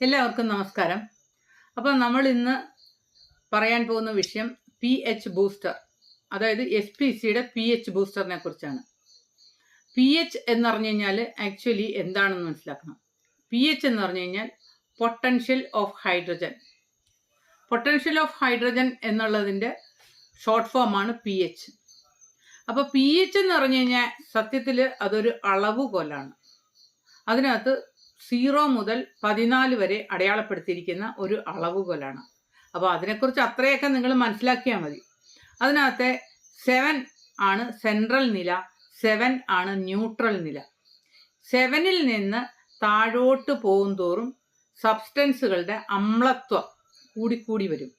എല്ലാവർക്കും നമസ്കാരം. അപ്പോൾ നമ്മൾ ഇന്ന് പറയാൻ പോകുന്ന വിഷയം pH ബൂസ്റ്റർ, അതായത് SPCയുടെ pH ബൂസ്റ്ററിനെ കുറിച്ചാണ്. pH എന്ന് പറഞ്ഞു കഴിഞ്ഞാൽ ആക്ച്വലി എന്താണെന്ന് മനസ്സിലാക്കണം. pH എന്ന് പറഞ്ഞു കഴിഞ്ഞാൽ potential of hydrogen. Potential of hydrogen എന്നുള്ളതിൻ്റെ ഷോർട്ട് ഫോമാണ് pH. അപ്പോൾ pH എന്ന് പറഞ്ഞു കഴിഞ്ഞാൽ സത്യത്തിൽ അതൊരു അളവുകോലാണ്. അതിനകത്ത് 0 മുതൽ 14 വരെ അടയാളപ്പെടുത്തിയിരിക്കുന്ന ഒരു അളവുകോലാണ്. അപ്പോൾ അതിനെക്കുറിച്ച് അത്രയൊക്കെ നിങ്ങൾ മനസ്സിലാക്കിയാൽ മതി. അതിനകത്തെ 7 ആണ് സെൻട്രൽ നില, 7 ആണ് ന്യൂട്രൽ നില. 7ൽ നിന്ന് താഴോട്ട് പോകും തോറും സബ്സ്റ്റൻസുകളുടെ അമ്ലത്വം കൂടിക്കൂടി വരും.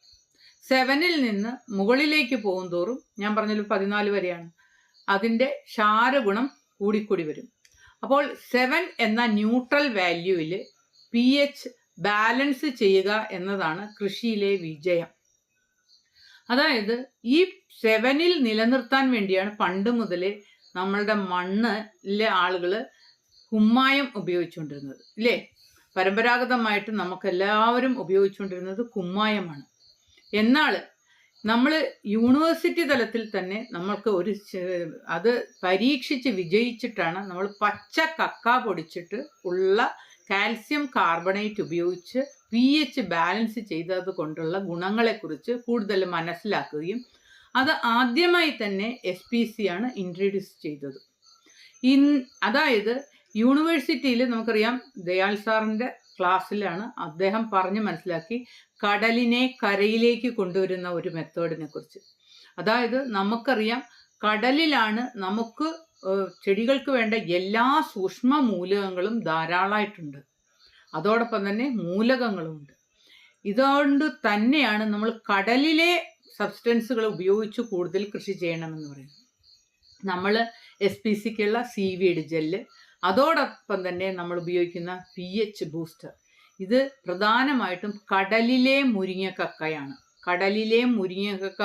7ൽ നിന്ന് മുകളിലേക്ക് പോകും തോറും, ഞാൻ പറഞ്ഞല്ലോ 14 വരെയാണ്, അതിൻ്റെ ക്ഷാരഗുണം കൂടിക്കൂടി വരും. അപ്പോൾ 7 എന്ന ന്യൂട്രൽ വാല്യൂവിൽ pH ബാലൻസ് ചെയ്യുക എന്നതാണ് കൃഷിയിലെ വിജയം. അതായത് ഈ 7ൽ നിലനിർത്താൻ വേണ്ടിയാണ് പണ്ട് മുതലേ നമ്മളുടെ മണ്ണിലെ ആളുകൾ കുമ്മായം ഉപയോഗിച്ചുകൊണ്ടിരുന്നത്, ഇല്ലേ? പരമ്പരാഗതമായിട്ട് നമുക്കെല്ലാവരും ഉപയോഗിച്ചുകൊണ്ടിരുന്നത് കുമ്മായമാണ്. എന്നാൽ നമ്മൾ യൂണിവേഴ്സിറ്റി തലത്തിൽ തന്നെ നമ്മൾക്ക് അത് പരീക്ഷിച്ച് വിജയിച്ചിട്ടാണ് നമ്മൾ പച്ച കക്ക പൊടിച്ചിട്ട് ഉള്ള കാൽസ്യം കാർബണേറ്റ് ഉപയോഗിച്ച് pH ബാലൻസ് ചെയ്തത് കൊണ്ടുള്ള ഗുണങ്ങളെക്കുറിച്ച് കൂടുതൽ മനസ്സിലാക്കുകയും അത് ആദ്യമായി തന്നെ SPC ആണ് ഇൻട്രൊഡ്യൂസ് ചെയ്തത്. അതായത് യൂണിവേഴ്സിറ്റിയിൽ നമുക്കറിയാം, ദയാൽ സാറിൻ്റെ ക്ലാസ്സിലാണ് അദ്ദേഹം പറഞ്ഞ് മനസ്സിലാക്കി കടലിനെ കരയിലേക്ക് കൊണ്ടുവരുന്ന ഒരു മെത്തേഡിനെ കുറിച്ച്. അതായത് നമുക്കറിയാം കടലിലാണ് നമുക്ക് ചെടികൾക്ക് വേണ്ട എല്ലാ സൂക്ഷ്മ മൂലകങ്ങളും ധാരാളമായിട്ടുണ്ട്, അതോടൊപ്പം തന്നെ മൂലകങ്ങളുമുണ്ട്. ഇതുകൊണ്ട് തന്നെയാണ് നമ്മൾ കടലിലെ സബ്സ്റ്റൻസുകൾ ഉപയോഗിച്ച് കൂടുതൽ കൃഷി ചെയ്യണമെന്ന് പറയുന്നത്. നമ്മൾ SPCക്കുള്ള സീവീഡ് ജെല്ല്, അതോടൊപ്പം തന്നെ നമ്മൾ ഉപയോഗിക്കുന്ന pH ബൂസ്റ്റർ, ഇത് പ്രധാനമായിട്ടും കടലിലെ മുരിങ്ങക്കക്കയാണ്. കടലിലെ മുരിങ്ങക്കക്ക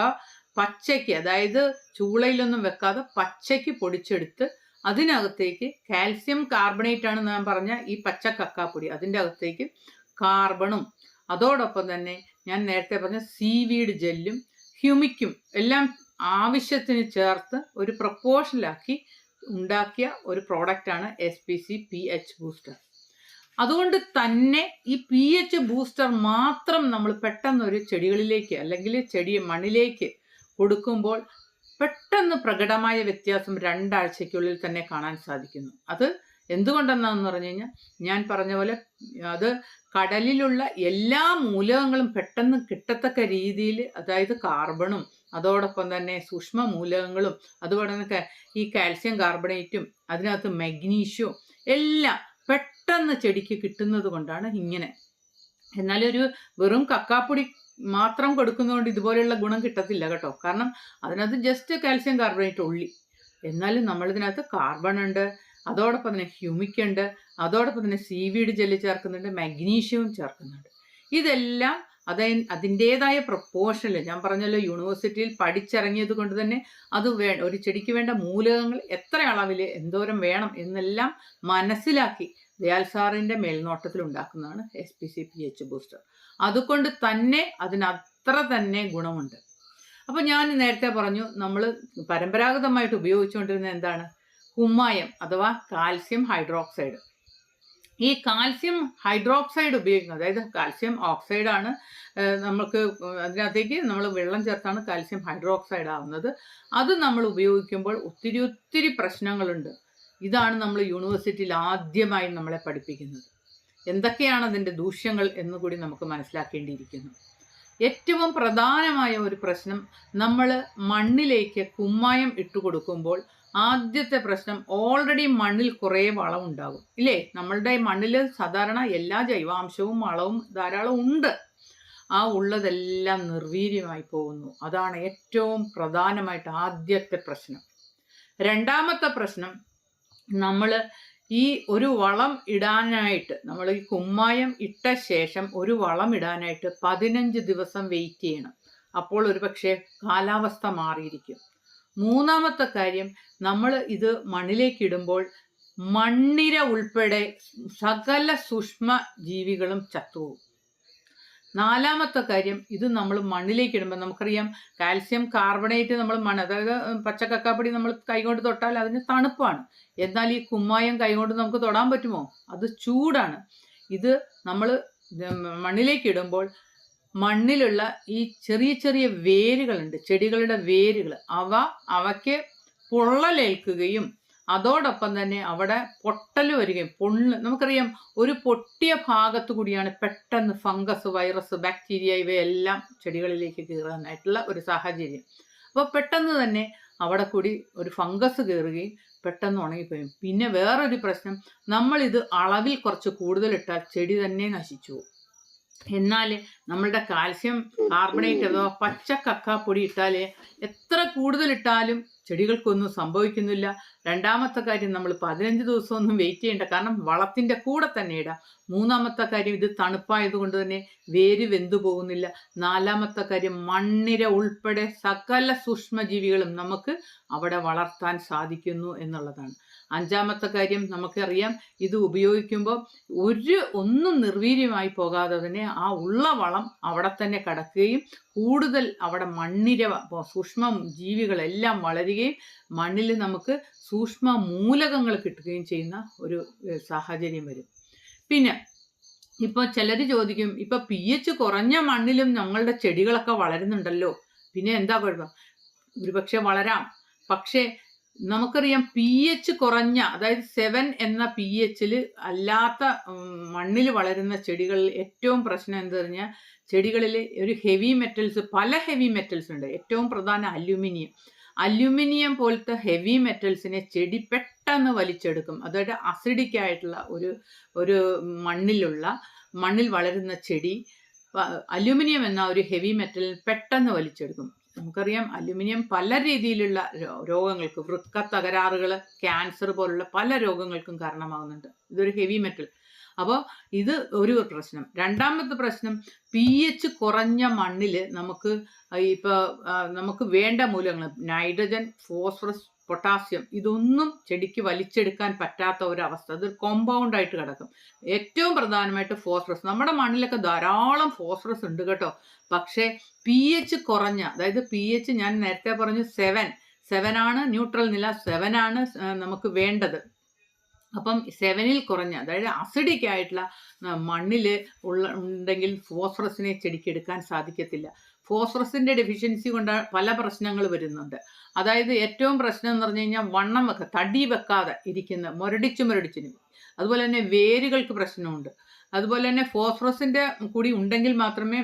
പച്ചയ്ക്ക്, അതായത് ചൂളയിലൊന്നും വെക്കാതെ പച്ചയ്ക്ക് പൊടിച്ചെടുത്ത് അതിനകത്തേക്ക് കാൽസ്യം കാർബണേറ്റ് ആണ് ഞാൻ പറഞ്ഞ ഈ പച്ച കക്കാപ്പൊടി, അതിൻ്റെ അകത്തേക്ക് കാർബണും അതോടൊപ്പം തന്നെ ഞാൻ നേരത്തെ പറഞ്ഞ സീവീഡ് ജെല്ലും ഹ്യൂമിക്കും എല്ലാം ആവശ്യത്തിന് ചേർത്ത് ഒരു പ്രപ്പോർഷനിലാക്കി ഉണ്ടാക്കിയ ഒരു പ്രോഡക്റ്റാണ് SPC pH ബൂസ്റ്റർ. അതുകൊണ്ട് തന്നെ ഈ pH ബൂസ്റ്റർ മാത്രം നമ്മൾ പെട്ടെന്നൊരു ചെടികളിലേക്ക് അല്ലെങ്കിൽ മണ്ണിലേക്ക് കൊടുക്കുമ്പോൾ പെട്ടെന്ന് പ്രകടമായ വ്യത്യാസം 2 ആഴ്ചയ്ക്കുള്ളിൽ തന്നെ കാണാൻ സാധിക്കുന്നു. അത് എന്തുകൊണ്ടെന്നാന്ന് പറഞ്ഞു കഴിഞ്ഞാൽ, ഞാൻ പറഞ്ഞ പോലെ അത് കടലിലുള്ള എല്ലാ മൂലകങ്ങളും പെട്ടെന്ന് കിട്ടത്തക്ക രീതിയിൽ, അതായത് കാർബണും അതോടൊപ്പം തന്നെ സൂക്ഷ്മ മൂലകങ്ങളും അതുപോലെ തന്നെ ഈ കാൽസ്യം കാർബണേറ്റും അതിനകത്ത് മഗ്നീഷ്യവും എല്ലാം പെട്ടെന്ന് ചെടിക്ക് കിട്ടുന്നത് കൊണ്ടാണ് ഇങ്ങനെ. എന്നാലൊരു വെറും കക്കാപ്പൊടി മാത്രം കൊടുക്കുന്നതുകൊണ്ട് ഇതുപോലെയുള്ള ഗുണം കിട്ടത്തില്ല കേട്ടോ. കാരണം അതിനകത്ത് ജസ്റ്റ് കാൽസ്യം കാർബണേറ്റ് ഉള്ളി, എന്നാലും നമ്മളിതിനകത്ത് കാർബൺ ഉണ്ട്, അതോടൊപ്പം തന്നെ ഹ്യൂമിക് ഉണ്ട്, അതോടൊപ്പം തന്നെ സീവീഡ് ജെല്ല് ചേർക്കുന്നുണ്ട്, മഗ്നീഷ്യവും ചേർക്കുന്നുണ്ട്. ഇതെല്ലാം അതിൻ്റേതായ പ്രപ്പോർഷനിൽ, ഞാൻ പറഞ്ഞല്ലോ യൂണിവേഴ്സിറ്റിയിൽ പഠിച്ചിറങ്ങിയത് കൊണ്ട് തന്നെ അത് ഒരു ചെടിക്ക് വേണ്ട മൂലകങ്ങൾ എത്ര അളവിൽ എന്തോരം വേണം എന്നെല്ലാം മനസ്സിലാക്കി ദയാൽ സാറിൻ്റെ മേൽനോട്ടത്തിൽ ഉണ്ടാക്കുന്നതാണ് SPC pH ബൂസ്റ്റർ. അതുകൊണ്ട് തന്നെ അതിനത്ര തന്നെ ഗുണമുണ്ട്. അപ്പോൾ ഞാൻ നേരത്തെ പറഞ്ഞു, നമ്മൾ പരമ്പരാഗതമായിട്ട് ഉപയോഗിച്ചുകൊണ്ടിരുന്ന എന്താണ്? കുമ്മായം അഥവാ കാൽസ്യം ഹൈഡ്രോക്സൈഡ്. ഈ കാൽസ്യം ഹൈഡ്രോക്സൈഡ് ഉപയോഗിക്കുന്നത്, അതായത് കാൽസ്യം ഓക്സൈഡാണ്, നമുക്ക് അതിനകത്തേക്ക് നമ്മൾ വെള്ളം ചേർത്താണ് കാൽസ്യം ഹൈഡ്രോക്സൈഡ് ആവുന്നത്. അത് നമ്മൾ ഉപയോഗിക്കുമ്പോൾ ഒത്തിരി പ്രശ്നങ്ങളുണ്ട്. ഇതാണ് നമ്മൾ യൂണിവേഴ്സിറ്റിയിൽ ആദ്യമായി നമ്മളെ പഠിപ്പിക്കുന്നത്. എന്തൊക്കെയാണ് അതിൻ്റെ ദൂഷ്യങ്ങൾ എന്നുകൂടി നമുക്ക് മനസ്സിലാക്കേണ്ടിയിരിക്കുന്നു. ഏറ്റവും പ്രധാനമായ ഒരു പ്രശ്നം, നമ്മൾ മണ്ണിലേക്ക് കുമ്മായം ഇട്ടുകൊടുക്കുമ്പോൾ ആദ്യത്തെ പ്രശ്നം, ഓൾറെഡി മണ്ണിൽ കുറേ വളം ഉണ്ടാകും, ഇല്ലേ? നമ്മളുടെ മണ്ണിൽ സാധാരണ എല്ലാ ജൈവാംശവും വളവും ധാരാളം ഉണ്ട്. ആ ഉള്ളതെല്ലാം നിർവീര്യമായി പോകുന്നു. അതാണ് ഏറ്റവും പ്രധാനമായിട്ട് ആദ്യത്തെ പ്രശ്നം. രണ്ടാമത്തെ പ്രശ്നം, നമ്മൾ ഈ ഒരു വളം ഇടാനായിട്ട്, നമ്മൾ ഈ കുമ്മായം ഇട്ട ശേഷം ഒരു വളം ഇടാനായിട്ട് 15 ദിവസം വെയിറ്റ് ചെയ്യണം. അപ്പോൾ ഒരു പക്ഷേ കാലാവസ്ഥ മാറിയിരിക്കും. മൂന്നാമത്തെ കാര്യം, നമ്മൾ ഇത് മണ്ണിലേക്ക് ഇടുമ്പോൾ മണ്ണിര ഉൾപ്പെടെ സകല സൂക്ഷ്മ ജീവികളും ചത്തുപോകും. നാലാമത്തെ കാര്യം, ഇത് നമ്മൾ മണ്ണിലേക്ക് ഇടുമ്പോൾ നമുക്കറിയാം കാൽസ്യം കാർബണേറ്റ് നമ്മൾ മണ്ണ്, അതായത് പച്ചക്കക്കാപ്പൊടി നമ്മൾ കൈകൊണ്ട് തൊട്ടാൽ അതിന് തണുപ്പാണ്. എന്നാൽ ഈ കുമ്മായം കൈകൊണ്ട് നമുക്ക് തൊടാൻ പറ്റുമോ? അത് ചൂടാണ്. ഇത് നമ്മൾ മണ്ണിലേക്ക് ഇടുമ്പോൾ മണ്ണിലുള്ള ഈ ചെറിയ ചെറിയ വേരുകളുണ്ട്, ചെടികളുടെ വേരുകൾ, അവയ്ക്ക് പൊള്ളലേൽക്കുകയും അതോടൊപ്പം തന്നെ അവിടെ പൊട്ടൽ വരികയും നമുക്കറിയാം ഒരു പൊട്ടിയ ഭാഗത്തു കൂടിയാണ് പെട്ടെന്ന് ഫംഗസ്, വൈറസ്, ബാക്ടീരിയ ഇവയെല്ലാം ചെടികളിലേക്ക് കയറാനായിട്ടുള്ള ഒരു സാഹചര്യം. അപ്പോൾ പെട്ടെന്ന് തന്നെ അവിടെ കൂടി ഒരു ഫംഗസ് കയറുകയും പെട്ടെന്ന് ഉണങ്ങിപ്പോയും. പിന്നെ വേറൊരു പ്രശ്നം, നമ്മളിത് അളവിൽ കുറച്ച് കൂടുതലിട്ടാൽ ചെടി തന്നെ നശിച്ചു പോകും. എന്നാൽ നമ്മളുടെ കാൽസ്യം കാർബണേറ്റ് അഥവാ പച്ച കക്കാപ്പൊടി ഇട്ടാൽ എത്ര കൂടുതലിട്ടാലും ചെടികൾക്കൊന്നും സംഭവിക്കുന്നില്ല. രണ്ടാമത്തെ കാര്യം, നമ്മൾ 15 ദിവസമൊന്നും വെയിറ്റ് ചെയ്യേണ്ട, കാരണം വളത്തിൻ്റെ കൂടെ തന്നെ ഇടാം. മൂന്നാമത്തെ കാര്യം, ഇത് തണുപ്പായതുകൊണ്ട് തന്നെ വേര് വെന്തു പോകുന്നില്ല. നാലാമത്തെ കാര്യം, മണ്ണിര ഉൾപ്പെടെ സകല സൂക്ഷ്മജീവികളും നമുക്ക് അവിടെ വളർത്താൻ സാധിക്കുന്നു എന്നുള്ളതാണ്. അഞ്ചാമത്തെ കാര്യം, നമുക്കറിയാം ഇത് ഉപയോഗിക്കുമ്പോൾ ഒന്നും നിർവീര്യമായി പോകാതെ തന്നെ ആ ഉള്ള വളം അവിടെ തന്നെ കിടക്കുകയും കൂടുതൽ അവിടെ മണ്ണിര സൂക്ഷ്മ ജീവികളെല്ലാം വളരുകയും മണ്ണിൽ നമുക്ക് സൂക്ഷ്മ മൂലകങ്ങൾ കിട്ടുകയും ചെയ്യുന്ന ഒരു സാഹചര്യം വരും. പിന്നെ ഇപ്പോൾ ചിലർ ചോദിക്കും, ഇപ്പൊ pH കുറഞ്ഞ മണ്ണിലും ഞങ്ങളുടെ ചെടികളൊക്കെ വളരുന്നുണ്ടല്ലോ, പിന്നെ എന്താ കുഴപ്പം? ഒരുപക്ഷെ വളരാം. പക്ഷേ നമുക്കറിയാം pH കുറഞ്ഞ, അതായത് 7 എന്ന pH അല്ലാത്ത മണ്ണിൽ വളരുന്ന ചെടികളിൽ ഏറ്റവും പ്രശ്നം എന്താ പറഞ്ഞാൽ, ചെടികളിൽ ഒരു ഹെവി മെറ്റൽസ്, പല ഹെവി മെറ്റൽസ് ഉണ്ട്. ഏറ്റവും പ്രധാന അലുമിനിയം പോലത്തെ ഹെവി മെറ്റൽസിനെ ചെടി പെട്ടെന്ന് വലിച്ചെടുക്കും. അതായത് അസിഡിക് ആയിട്ടുള്ള ഒരു മണ്ണിൽ വളരുന്ന ചെടി അലുമിനിയം എന്ന ഒരു ഹെവി മെറ്റൽ പെട്ടെന്ന് വലിച്ചെടുക്കും. നമുക്കറിയാം അലുമിനിയം പല രീതിയിലുള്ള രോഗങ്ങൾക്ക്, വൃക്ക തകരാറുകൾ, ക്യാൻസർ പോലുള്ള പല രോഗങ്ങൾക്കും കാരണമാകുന്നുണ്ട്. ഇതൊരു ഹെവി മെറ്റൽ. അപ്പോൾ ഇത് ഒരു പ്രശ്നം. രണ്ടാമത്തെ പ്രശ്നം, pH കുറഞ്ഞ മണ്ണിൽ നമുക്ക് വേണ്ട മൂലകങ്ങൾ നൈട്രജൻ, ഫോസ്ഫറസ്, പൊട്ടാസ്യം ഇതൊന്നും ചെടിക്ക് വലിച്ചെടുക്കാൻ പറ്റാത്ത ഒരവസ്ഥ. അതൊരു കോമ്പൗണ്ട് ആയിട്ട് കിടക്കും. ഏറ്റവും പ്രധാനമായിട്ട് ഫോസ്ഫറസ്. നമ്മുടെ മണ്ണിലൊക്കെ ധാരാളം ഫോസ്ഫറസ് ഉണ്ട് കേട്ടോ. പക്ഷേ pH കുറഞ്ഞ, അതായത് pH ഞാൻ നേരത്തെ പറഞ്ഞു 7 ആണ് ന്യൂട്രൽ നില, 7 ആണ് നമുക്ക് വേണ്ടത്. അപ്പം 7ൽ കുറഞ്ഞ, അതായത് അസിഡിക് ആയിട്ടുള്ള മണ്ണിൽ ഉണ്ടെങ്കിൽ ഫോസ്ഫറസിനെ ചെടിക്ക് എടുക്കാൻ സാധിക്കത്തില്ല. ഫോസ്ഫറസിന്റെ ഡെഫിഷ്യൻസി കൊണ്ട് പല പ്രശ്നങ്ങൾ വരുന്നുണ്ട്. അതായത് ഏറ്റവും പ്രശ്നം എന്ന് പറഞ്ഞു കഴിഞ്ഞാൽ തടി വെക്കാതെ ഇരിക്കുന്ന മുരടിച്ചിന്. അതുപോലെ തന്നെ വേരുകൾക്ക് പ്രശ്നമുണ്ട്. അതുപോലെ തന്നെ ഫോസ്ഫറസിന്റെ കൂടി ഉണ്ടെങ്കിൽ മാത്രമേ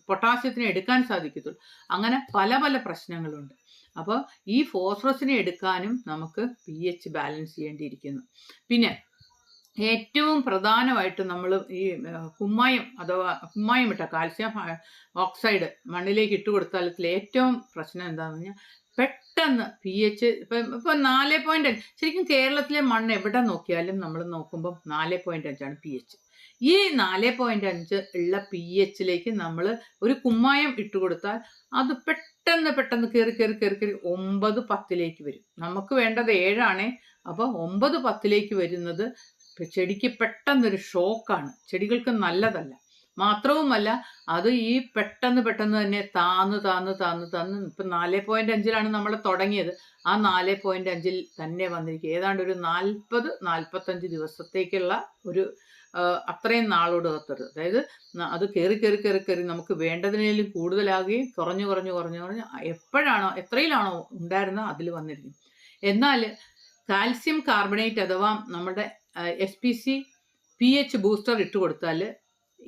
പൊട്ടാസ്യത്തിനെ എടുക്കാൻ സാധിക്കത്തുള്ളൂ. അങ്ങനെ പല പല പ്രശ്നങ്ങളുണ്ട്. അപ്പോൾ ഈ ഫോസ്ഫറസിനെ എടുക്കാനും നമുക്ക് pH ബാലൻസ് ചെയ്യേണ്ടിയിരിക്കുന്നു. പിന്നെ ഏറ്റവും പ്രധാനമായിട്ട് നമ്മൾ ഈ കുമ്മായം ഇട്ട കാൽസ്യം ഓക്സൈഡ് മണ്ണിലേക്ക് ഇട്ട് കൊടുത്താൽ ഏറ്റവും പ്രശ്നം എന്താണെന്ന് പറഞ്ഞാൽ പെട്ടെന്ന് pH ഇപ്പം 4.5. ശരിക്കും കേരളത്തിലെ മണ്ണ് എവിടെ നോക്കിയാലും നമ്മൾ നോക്കുമ്പോൾ 4.5 pH. ഈ 4.5 ഉള്ള pHലേക്ക് നമ്മൾ ഒരു കുമ്മായം ഇട്ട് കൊടുത്താൽ അത് പെട്ടെന്ന് കയറി 9-10 വരും. നമുക്ക് വേണ്ടത് 7 അപ്പോൾ 9-10 വരുന്നത് ചെടിക്ക് പെട്ടെന്നൊരു ഷോക്കാണ്. ചെടികൾക്ക് നല്ലതല്ല. മാത്രവുമല്ല അത് ഈ പെട്ടെന്ന് തന്നെ താന്ന് ഇപ്പം 4.5 നമ്മൾ തുടങ്ങിയത്. ആ 4.5 തന്നെ വന്നിരിക്കുക. ഏതാണ്ട് ഒരു 40-45 ദിവസത്തേക്കുള്ള ഒരു അത്രയും നാളോട് കത്തരുത്. അതായത് അത് കയറി നമുക്ക് വേണ്ടതിനേലും കൂടുതലാകുകയും കുറഞ്ഞ് എത്രയിലാണോ ഉണ്ടായിരുന്നോ അതിൽ വന്നിരിക്കും. എന്നാൽ കാൽസ്യം കാർബണേറ്റ് അഥവാ നമ്മുടെ SPC pH ബൂസ്റ്റർ ഇട്ട് കൊടുത്താൽ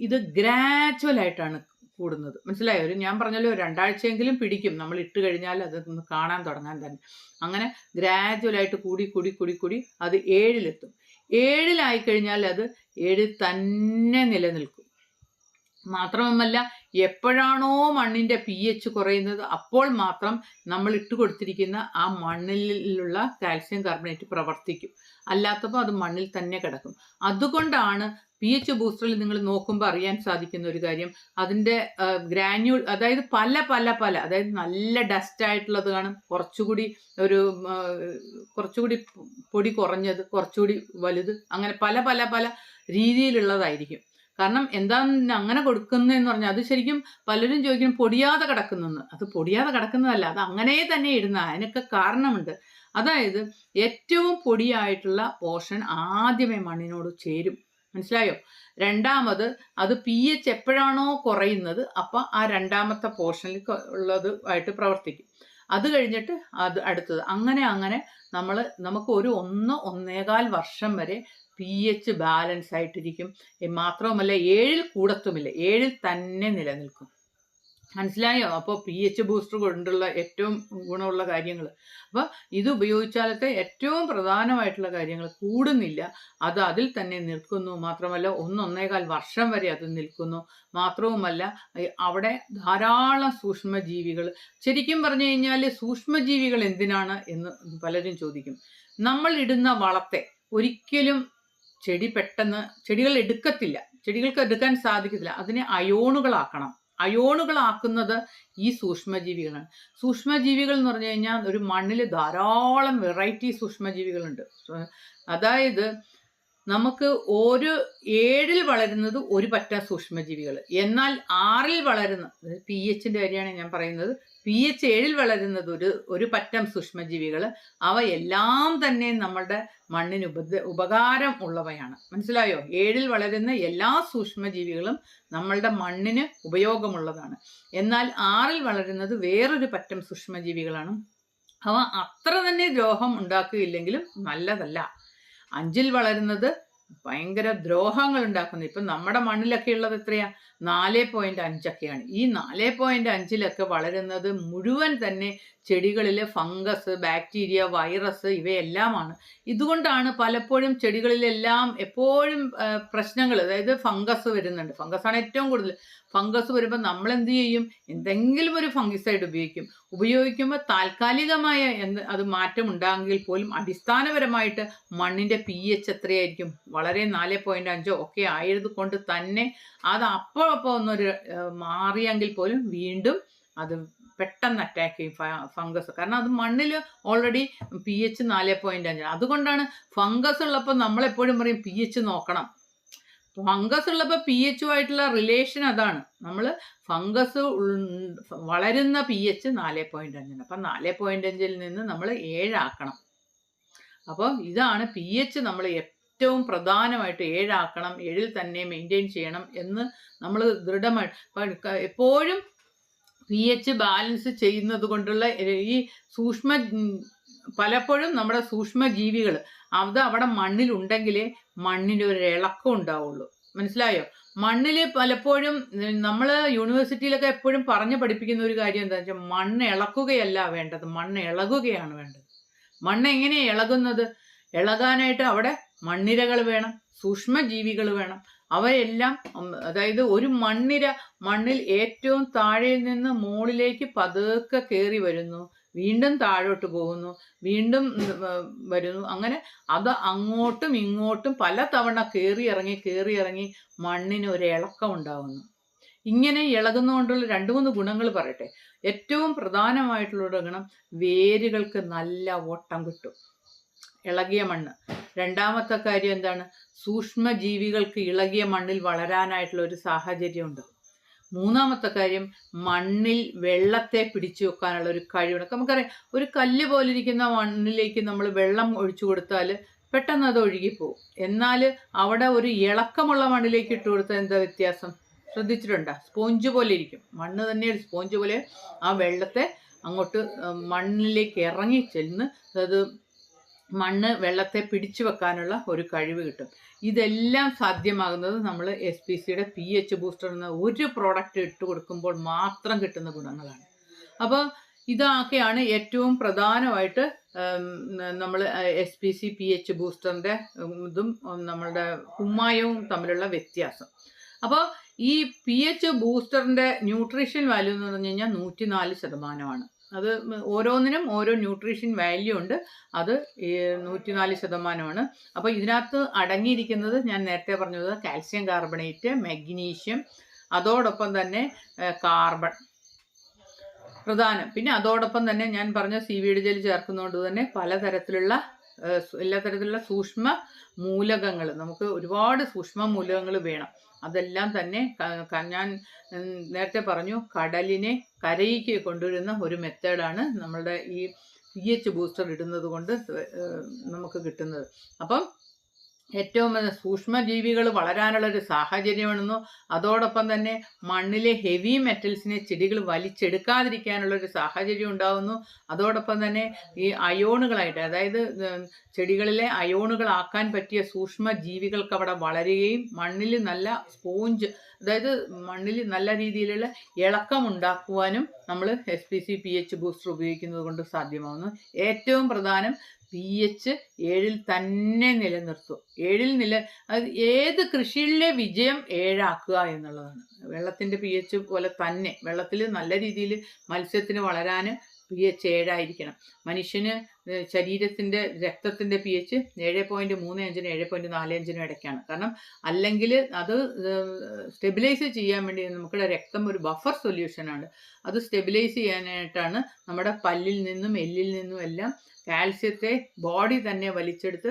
ഇത് ഗ്രാജുവൽ ആയിട്ടാണ് കൂടുന്നത്. മനസ്സിലായോ? ഞാൻ പറഞ്ഞല്ലോ 2 ആഴ്ചയെങ്കിലും പിടിക്കും നമ്മൾ ഇട്ട് കഴിഞ്ഞാൽ അതൊന്ന് കാണാൻ തുടങ്ങാൻ തന്നെ. അങ്ങനെ ഗ്രാജുവലായിട്ട് കൂടി അത് 7-ലെത്തും. 7-ലായിക്കഴിഞ്ഞാൽ അത് 7 തന്നെ നിലനിൽക്കും. മാത്രവുമല്ല എപ്പോഴാണോ മണ്ണിൻ്റെ pH കുറയുന്നത് അപ്പോൾ മാത്രം നമ്മൾ ഇട്ട് കൊടുത്തിരിക്കുന്ന ആ മണ്ണിലുള്ള കാൽസ്യം കാർബണേറ്റ് പ്രവർത്തിക്കും. അല്ലാത്തപ്പോൾ അത് മണ്ണിൽ തന്നെ കിടക്കും. അതുകൊണ്ടാണ് PH ബൂസ്റ്ററിൽ നിങ്ങൾ നോക്കുമ്പോൾ അറിയാൻ സാധിക്കുന്ന ഒരു കാര്യം, അതിൻ്റെ ഗ്രാന്യൂൾ, അതായത് പല പല പല, അതായത് നല്ല ഡസ്റ്റ് ആയിട്ടുള്ളത് കാണും, കുറച്ചുകൂടി പൊടി കുറഞ്ഞത്, കുറച്ചുകൂടി വലുത്, അങ്ങനെ പല പല പല രീതിയിലുള്ളതായിരിക്കും. കാരണം എന്താണ് അങ്ങനെ കൊടുക്കുന്നതെന്ന് പറഞ്ഞാൽ, അത് ശരിക്കും പലരും ചോദിക്കും പൊടിയാതെ കിടക്കുന്നെന്ന്. അത് പൊടിയാതെ കിടക്കുന്നതല്ല, അത് അങ്ങനെ തന്നെ ഇടുന്ന, അതിനൊക്കെ കാരണമുണ്ട്. അതായത് ഏറ്റവും പൊടിയായിട്ടുള്ള പോർഷൻ ആദ്യമേ മണ്ണിനോട് ചേരും, മനസ്സിലായോ? രണ്ടാമത് അത് PH എപ്പോഴാണോ കുറയുന്നത് അപ്പം ആ രണ്ടാമത്തെ പോർഷനിൽ ഉള്ളതുമായിട്ട് പ്രവർത്തിക്കും. അത് കഴിഞ്ഞിട്ട് അത് അടുത്തത്, അങ്ങനെ അങ്ങനെ നമുക്ക് ഒരു 1-1.25 വർഷം വരെ PH ബാലൻസ് ആയിട്ടിരിക്കും. മാത്രവുമല്ല 7ൽ കൂടത്തുമില്ല, 7ൽ തന്നെ നിലനിൽക്കും. മനസ്സിലായോ? അപ്പോൾ PH ബൂസ്റ്റർ കൊണ്ടുള്ള ഏറ്റവും ഗുണമുള്ള കാര്യങ്ങൾ. അപ്പോൾ ഇത് ഉപയോഗിച്ചാലത്തെ ഏറ്റവും പ്രധാനമായിട്ടുള്ള കാര്യങ്ങൾ, കൂടുന്നില്ല, അത് അതിൽ തന്നെ നിൽക്കുന്നു. മാത്രമല്ല 1-1.25 വർഷം വരെ അത് നിൽക്കുന്നു. മാത്രവുമല്ല അവിടെ ധാരാളം സൂക്ഷ്മജീവികൾ, ശരിക്കും പറഞ്ഞു കഴിഞ്ഞാൽ സൂക്ഷ്മജീവികൾ എന്തിനാണ് എന്ന് പലരും ചോദിക്കും. നമ്മൾ ഇടുന്ന വളത്തെ ഒരിക്കലും ചെടികൾ എടുക്കത്തില്ല, ചെടികൾക്ക് എടുക്കാൻ സാധിക്കത്തില്ല. അതിനെ അയോണുകളാക്കണം. അയോണുകളാക്കുന്നത് ഈ സൂക്ഷ്മജീവികളാണ്. സൂക്ഷ്മജീവികൾ എന്ന് പറഞ്ഞു കഴിഞ്ഞാൽ ഒരു മണ്ണിൽ ധാരാളം വെറൈറ്റി സൂക്ഷ്മജീവികളുണ്ട്. അതായത് നമുക്ക് 7ൽ വളരുന്നത് ഒരു പറ്റം സൂക്ഷ്മജീവികൾ, എന്നാൽ 6ൽ വളരുന്ന, PHന്റെ കാര്യമാണ് ഞാൻ പറയുന്നത്, PH 7ൽ വളരുന്നത് ഒരു പറ്റം സൂക്ഷ്മജീവികൾ. അവ എല്ലാം തന്നെ നമ്മളുടെ മണ്ണിന് ഉപകാരം ഉള്ളവയാണ്. മനസ്സിലായോ? 7ൽ വളരുന്ന എല്ലാ സൂക്ഷ്മജീവികളും നമ്മളുടെ മണ്ണിന് ഉപയോഗമുള്ളതാണ്. എന്നാൽ 6ൽ വളരുന്നത് വേറൊരു പറ്റം സൂക്ഷ്മജീവികളാണ്. അവ അത്ര തന്നെ ദ്രോഹം ഉണ്ടാക്കുകയില്ലെങ്കിലും നല്ലതല്ല. 5ൽ വളരുന്നത് ഭയങ്കര ദ്രോഹങ്ങൾ ഉണ്ടാക്കുന്നത്. ഇപ്പം നമ്മുടെ മണ്ണിലൊക്കെ ഉള്ളത് എത്രയാ? 4.5 ഈ 4.5 വളരുന്നത് മുഴുവൻ തന്നെ ചെടികളിൽ ഫംഗസ്, ബാക്ടീരിയ, വൈറസ് ഇവയെല്ലാമാണ്. ഇതുകൊണ്ടാണ് പലപ്പോഴും ചെടികളിലെല്ലാം എപ്പോഴും പ്രശ്നങ്ങൾ, അതായത് ഫംഗസ് വരുന്നുണ്ട്. ഫംഗസാണ് ഏറ്റവും കൂടുതൽ. ഫംഗസ് വരുമ്പോൾ നമ്മൾ എന്ത് ചെയ്യും? എന്തെങ്കിലും ഒരു ഫംഗിസൈഡ് ഉപയോഗിക്കുമ്പോൾ താൽക്കാലികമായ അത് മാറ്റം ഉണ്ടാകുമെങ്കിൽ പോലും അടിസ്ഥാനപരമായിട്ട് മണ്ണിൻ്റെ PH എത്രയായിരിക്കും? വളരെ 4.5 ഒക്കെ ആയത് കൊണ്ട് തന്നെ അത് അപ്പോൾ ഒന്നൊരു മാറിയെങ്കിൽ പോലും വീണ്ടും അത് പെട്ടെന്ന് അറ്റാക്ക് ചെയ്യും ഫംഗസ്. കാരണം അത് മണ്ണിൽ ഓൾറെഡി PH 4.5. അതുകൊണ്ടാണ് ഫംഗസ് ഉള്ളപ്പോൾ നമ്മളെപ്പോഴും പറയും PH നോക്കണം. ഫംഗസ് ഉള്ളപ്പോൾ PHുമായിട്ടുള്ള റിലേഷൻ അതാണ്. നമ്മൾ ഫംഗസ് വളരുന്ന PH 4.5. അപ്പം 4.5ൽ നിന്ന് നമ്മൾ 7 ആക്കണം. അപ്പോൾ ഇതാണ് PH നമ്മൾ ഏറ്റവും പ്രധാനമായിട്ട് 7 ആക്കണം, 7ൽ തന്നെ മെയിൻറ്റെയിൻ ചെയ്യണം എന്ന് നമ്മൾ ദൃഢമായിട്ട് എപ്പോഴും PH ബാലൻസ് ചെയ്യുന്നത് കൊണ്ടുള്ള ഈ പലപ്പോഴും നമ്മുടെ സൂക്ഷ്മജീവികൾ അത് അവിടെ മണ്ണിലുണ്ടെങ്കിലേ മണ്ണിൻ്റെ ഒരു ഇളക്കം ഉണ്ടാവുള്ളൂ. മനസ്സിലായോ? മണ്ണിൽ പലപ്പോഴും നമ്മൾ യൂണിവേഴ്സിറ്റിയിലൊക്കെ എപ്പോഴും പഠിപ്പിക്കുന്ന ഒരു കാര്യം എന്താ വെച്ചാൽ, മണ്ണ് ഇളക്കുകയല്ല വേണ്ടത്, മണ്ണ് ഇളകുകയാണ് വേണ്ടത്. മണ്ണ് എങ്ങനെയാണ് ഇളകുന്നത്? ഇളകാനായിട്ട് അവിടെ മണ്ണിരകൾ വേണം, സൂക്ഷ്മജീവികൾ വേണം. അവയെല്ലാം, അതായത് ഒരു മണ്ണിൽ ഏറ്റവും താഴെ നിന്ന് മുകളിലേക്ക് പതുക്കെ കയറി വരുന്നു, വീണ്ടും താഴോട്ട് പോകുന്നു, വീണ്ടും വരുന്നു. അങ്ങനെ അത് അങ്ങോട്ടും ഇങ്ങോട്ടും പല തവണ കയറി ഇറങ്ങി മണ്ണിന് ഒരു ഇളക്കം ഉണ്ടാകുന്നു. ഇങ്ങനെ ഇളകുന്നതുകൊണ്ടുള്ള 2-3 ഗുണങ്ങൾ പറയട്ടെ. ഏറ്റവും പ്രധാനമായിട്ടുള്ള ഗുണം, വേരുകൾക്ക് നല്ല ഓട്ടം കിട്ടും ഇളകിയ മണ്ണ്. രണ്ടാമത്തെ കാര്യം എന്താണ്? സൂക്ഷ്മജീവികൾക്ക് ഇളകിയ മണ്ണിൽ വളരാനായിട്ടുള്ള ഒരു സാഹചര്യം ഉണ്ട്. മൂന്നാമത്തെ കാര്യം, മണ്ണിൽ വെള്ളത്തെ പിടിച്ചു വെക്കാനുള്ള ഒരു കഴിവുണ്ട്. നമുക്കറിയാം, ഒരു കല്ല് പോലിരിക്കുന്ന മണ്ണിലേക്ക് നമ്മൾ വെള്ളം ഒഴിച്ചു കൊടുത്താൽ പെട്ടെന്ന് അത് ഒഴുകിപ്പോവും. എന്നാൽ അവിടെ ഒരു ഇളക്കമുള്ള മണ്ണിലേക്ക് ഇട്ട് കൊടുത്താൽ എന്താ വ്യത്യാസം? ശ്രദ്ധിച്ചിട്ടുണ്ടോ? സ്പോഞ്ച് പോലെ ഇരിക്കും. മണ്ണ് തന്നെ ഒരു സ്പോഞ്ച് പോലെ ആ വെള്ളത്തെ അങ്ങോട്ട് മണ്ണിലേക്ക് ഇറങ്ങി ചെന്ന് അത് വെള്ളത്തെ പിടിച്ചു വെക്കാനുള്ള ഒരു കഴിവ് കിട്ടും. ഇതെല്ലാം സാധ്യമാകുന്നത് നമ്മൾ SPCയുടെ PH ബൂസ്റ്റർ എന്ന ഒരു പ്രോഡക്റ്റ് ഇട്ട് കൊടുക്കുമ്പോൾ മാത്രം കിട്ടുന്ന ഗുണങ്ങളാണ്. അപ്പോൾ ഇതൊക്കെയാണ് ഏറ്റവും പ്രധാനമായിട്ട് നമ്മൾ SPC PH ബൂസ്റ്ററിൻ്റെ ഇതും നമ്മളുടെ കുമ്മായവും തമ്മിലുള്ള വ്യത്യാസം. അപ്പോൾ ഈ PH ബൂസ്റ്ററിൻ്റെ ന്യൂട്രീഷൻ വാല്യൂ എന്ന് പറഞ്ഞു കഴിഞ്ഞാൽ 104%. അത് ഓരോന്നിനും ഓരോ ന്യൂട്രീഷൻ വാല്യൂ ഉണ്ട്. അത് 104%. അപ്പോൾ ഇതിനകത്ത് അടങ്ങിയിരിക്കുന്നത് ഞാൻ നേരത്തെ പറഞ്ഞത് കാൽസ്യം കാർബണേറ്റ്, മഗ്നീഷ്യം, അതോടൊപ്പം തന്നെ കാർബൺ പ്രധാനം. പിന്നെ അതോടൊപ്പം തന്നെ ഞാൻ പറഞ്ഞ സീവീഡ് ജെൽ ചേർക്കുന്നതുകൊണ്ട് തന്നെ പലതരത്തിലുള്ള എല്ലാ തരത്തിലുള്ള സൂക്ഷ്മ മൂലകങ്ങൾ, നമുക്ക് ഒരുപാട് സൂക്ഷ്മ മൂലകങ്ങൾ വേണം. അതെല്ലാം തന്നെ ഞാൻ നേരത്തെ പറഞ്ഞു, കടലിനെ കരയിലേക്ക് കൊണ്ടുവരുന്ന ഒരു മെത്തേഡാണ് നമ്മളുടെ ഈ pH ബൂസ്റ്റർ ഇടുന്നത് കൊണ്ട് നമുക്ക് കിട്ടുന്നത്. അപ്പം ഏറ്റവും സൂക്ഷ്മജീവികൾ വളരാനുള്ളൊരു സാഹചര്യമാണെന്നോ, അതോടൊപ്പം തന്നെ മണ്ണിലെ ഹെവി മെറ്റൽസിനെ ചെടികൾ വലിച്ചെടുക്കാതിരിക്കാനുള്ളൊരു സാഹചര്യം ഉണ്ടാകുന്നു. അതോടൊപ്പം തന്നെ ഈ അയോണുകളായിട്ട്, അതായത് ചെടികളിലെ അയോണുകളാക്കാൻ പറ്റിയ സൂക്ഷ്മജീവികൾക്ക് അവിടെ വളരുകയും മണ്ണിൽ നല്ല സ്പോഞ്ച്, അതായത് മണ്ണിൽ നല്ല രീതിയിലുള്ള ഇളക്കം ഉണ്ടാക്കുവാനും നമ്മൾ SPC pH ബൂസ്റ്റർ ഉപയോഗിക്കുന്നത് കൊണ്ട് സാധ്യമാകുന്നു. ഏറ്റവും പ്രധാനം pH 7 തന്നെ നിലനിർത്തും. അത് ഏത് കൃഷിയിലെ വിജയം 7 ആക്കുക എന്നുള്ളതാണ്. വെള്ളത്തിൻ്റെ pH പോലെ തന്നെ വെള്ളത്തിൽ നല്ല രീതിയിൽ മത്സ്യത്തിന് വളരാൻ pH 7 ആയിരിക്കണം. മനുഷ്യന് ശരീരത്തിൻ്റെ രക്തത്തിൻ്റെ pH 7.35-നും 7.45-നും ഇടയ്ക്കാണ്. കാരണം അല്ലെങ്കിൽ അത് സ്റ്റെബിലൈസ് ചെയ്യാൻ വേണ്ടി നമ്മുടെ രക്തം ഒരു ബഫർ സൊല്യൂഷനാണ്. അത് സ്റ്റെബിലൈസ് ചെയ്യാനായിട്ടാണ് നമ്മുടെ പല്ലിൽ നിന്നും എല്ലിൽ നിന്നും എല്ലാം കാൽസ്യത്തെ ബോഡി തന്നെ വലിച്ചെടുത്ത്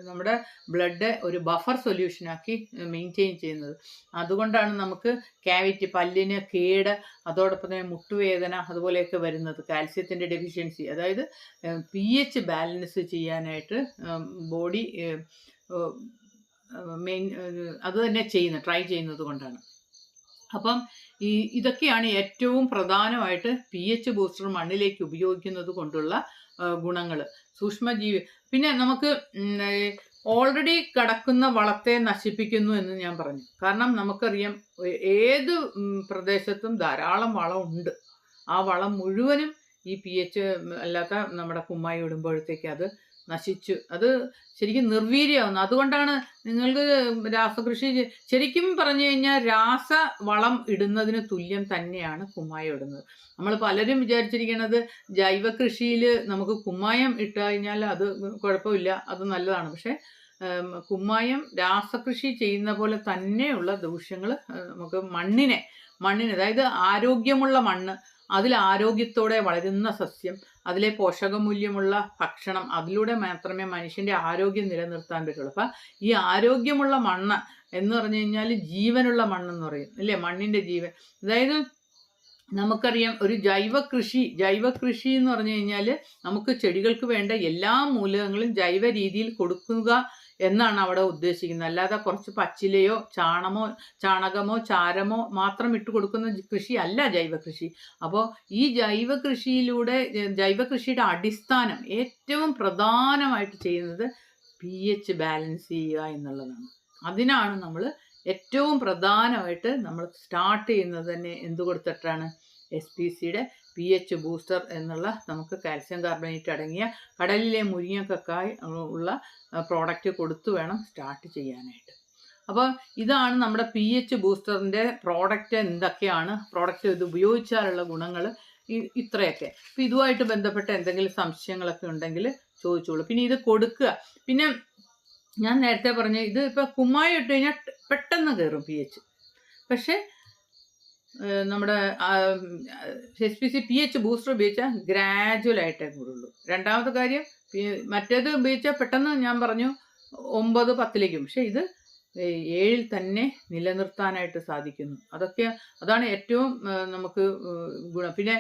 നമ്മുടെ ബ്ലഡ് ഒരു ബഫർ സൊല്യൂഷനാക്കി മെയിൻറ്റെയിൻ ചെയ്യുന്നത്. അതുകൊണ്ടാണ് നമുക്ക് ക്യാവിറ്റി, പല്ലിന് കേട്, അതോടൊപ്പം തന്നെ മുട്ടുവേദന അതുപോലെയൊക്കെ വരുന്നത്. കാൽസ്യത്തിൻ്റെ ഡെഫിഷ്യൻസി, അതായത് pH ബാലൻസ് ചെയ്യാനായിട്ട് ബോഡി അത് തന്നെ ട്രൈ ചെയ്യുന്നത് കൊണ്ടാണ്. അപ്പം ഇതൊക്കെയാണ് ഏറ്റവും പ്രധാനമായിട്ട് pH ബൂസ്റ്റർ മണ്ണിലേക്ക് ഉപയോഗിക്കുന്നത് കൊണ്ടുള്ള ഗുണങ്ങൾ. സൂക്ഷ്മജീവി, പിന്നെ നമുക്ക് ഓൾറെഡി കിടക്കുന്ന വളത്തെ നശിപ്പിക്കുന്നു എന്ന് ഞാൻ പറഞ്ഞു. കാരണം നമുക്കറിയാം ഏത് പ്രദേശത്തും ധാരാളം വളം ഉണ്ട്. ആ വളം മുഴുവനും ഈ pH അല്ലാത്ത നമ്മുടെ കുമ്മായി ഇടുമ്പോഴത്തേക്ക് അത് നശിച്ചു, അത് ശരിക്കും നിർവീര്യമാവുന്നു. അതുകൊണ്ടാണ് നിങ്ങൾക്ക് രാസകൃഷി ശരിക്കും പറഞ്ഞു കഴിഞ്ഞാൽ രാസവളം ഇടുന്നതിന് തുല്യം തന്നെയാണ് കുമ്മായം ഇടുന്നത്. നമ്മൾ പലരും വിചാരിച്ചിരിക്കുന്നത് ജൈവ കൃഷിയിൽ നമുക്ക് കുമ്മായം ഇട്ട് കഴിഞ്ഞാൽ അത് കുഴപ്പമില്ല, അത് നല്ലതാണ്. പക്ഷേ കുമ്മായം രാസകൃഷി ചെയ്യുന്ന പോലെ തന്നെയുള്ള ദൂഷ്യങ്ങൾ നമുക്ക് മണ്ണിനെ അതായത് ആരോഗ്യമുള്ള മണ്ണ്, അതിൽ ആരോഗ്യത്തോടെ വളരുന്ന സസ്യം, അതിലെ പോഷകമൂല്യമുള്ള ഭക്ഷണം, അതിലൂടെ മാത്രമേ മനുഷ്യൻ്റെ ആരോഗ്യം നിലനിർത്താൻ പറ്റുള്ളൂ. അപ്പം ഈ ആരോഗ്യമുള്ള മണ്ണ് എന്ന് പറഞ്ഞു കഴിഞ്ഞാൽ ജീവനുള്ള മണ്ണെന്ന് പറയും അല്ലേ, മണ്ണിൻ്റെ ജീവൻ. അതായത് നമുക്കറിയാം ഒരു ജൈവ കൃഷി എന്ന് പറഞ്ഞു കഴിഞ്ഞാൽ നമുക്ക് ചെടികൾക്ക് വേണ്ട എല്ലാ മൂലകങ്ങളും ജൈവ രീതിയിൽ കൊടുക്കുക എന്നാണ് അവിടെ ഉദ്ദേശിക്കുന്നത്. അല്ലാതെ കുറച്ച് പച്ചിലയോ ചാണകമോ ചാരമോ മാത്രം ഇട്ട് കൊടുക്കുന്ന കൃഷി അല്ല ജൈവ കൃഷി. അപ്പോൾ ഈ ജൈവ കൃഷിയുടെ അടിസ്ഥാനം ഏറ്റവും പ്രധാനമായിട്ട് ചെയ്യുന്നത് pH ബാലൻസ് ചെയ്യുക എന്നുള്ളതാണ്. അതിനാണ് നമ്മൾ ഏറ്റവും പ്രധാനമായിട്ട് നമ്മൾ സ്റ്റാർട്ട് ചെയ്യുന്നത് തന്നെ എന്ത് കൊടുത്തിട്ടാണ്? SPCയുടെ pH ബൂസ്റ്റർ എന്നുള്ള നമുക്ക് കാൽസ്യം കാർബണേറ്റ് അടങ്ങിയ കടലിലെ മുരിങ്ങക്കായ് ഉള്ള പ്രോഡക്റ്റ് കൊടുത്തു വേണം സ്റ്റാർട്ട് ചെയ്യാനായിട്ട്. അപ്പോൾ ഇതാണ് നമ്മുടെ pH ബൂസ്റ്ററിൻ്റെ പ്രോഡക്റ്റ് എന്തൊക്കെയാണ്, പ്രോഡക്റ്റ് ഇത് ഉപയോഗിച്ചാലുള്ള ഗുണങ്ങൾ ഇത്രയൊക്കെ. അപ്പോൾ ഇതുമായിട്ട് ബന്ധപ്പെട്ട എന്തെങ്കിലും സംശയങ്ങളൊക്കെ ഉണ്ടെങ്കിൽ ചോദിച്ചോളൂ. പിന്നെ ഇത് കൊടുക്കുക, പിന്നെ ഞാൻ നേരത്തെ പറഞ്ഞു ഇത് ഇപ്പോൾ കുമ്മായി ഇട്ട് കഴിഞ്ഞാൽ പെട്ടെന്ന് കയറും pH. പക്ഷേ നമ്മുടെ SPC pH ബൂസ്റ്റർ ഉപയോഗിച്ചാൽ ഗ്രാജുവലായിട്ടേ കൂടുള്ളൂ. രണ്ടാമത്തെ കാര്യം, മറ്റേത് ഉപയോഗിച്ചാൽ പെട്ടെന്ന് ഞാൻ പറഞ്ഞു 9-10ലേക്കും, പക്ഷേ ഇത് 7 തന്നെ നിലനിർത്താനായിട്ട് സാധിക്കുന്നു. അതാണ് ഏറ്റവും നമുക്ക് ഗുണം. പിന്നെ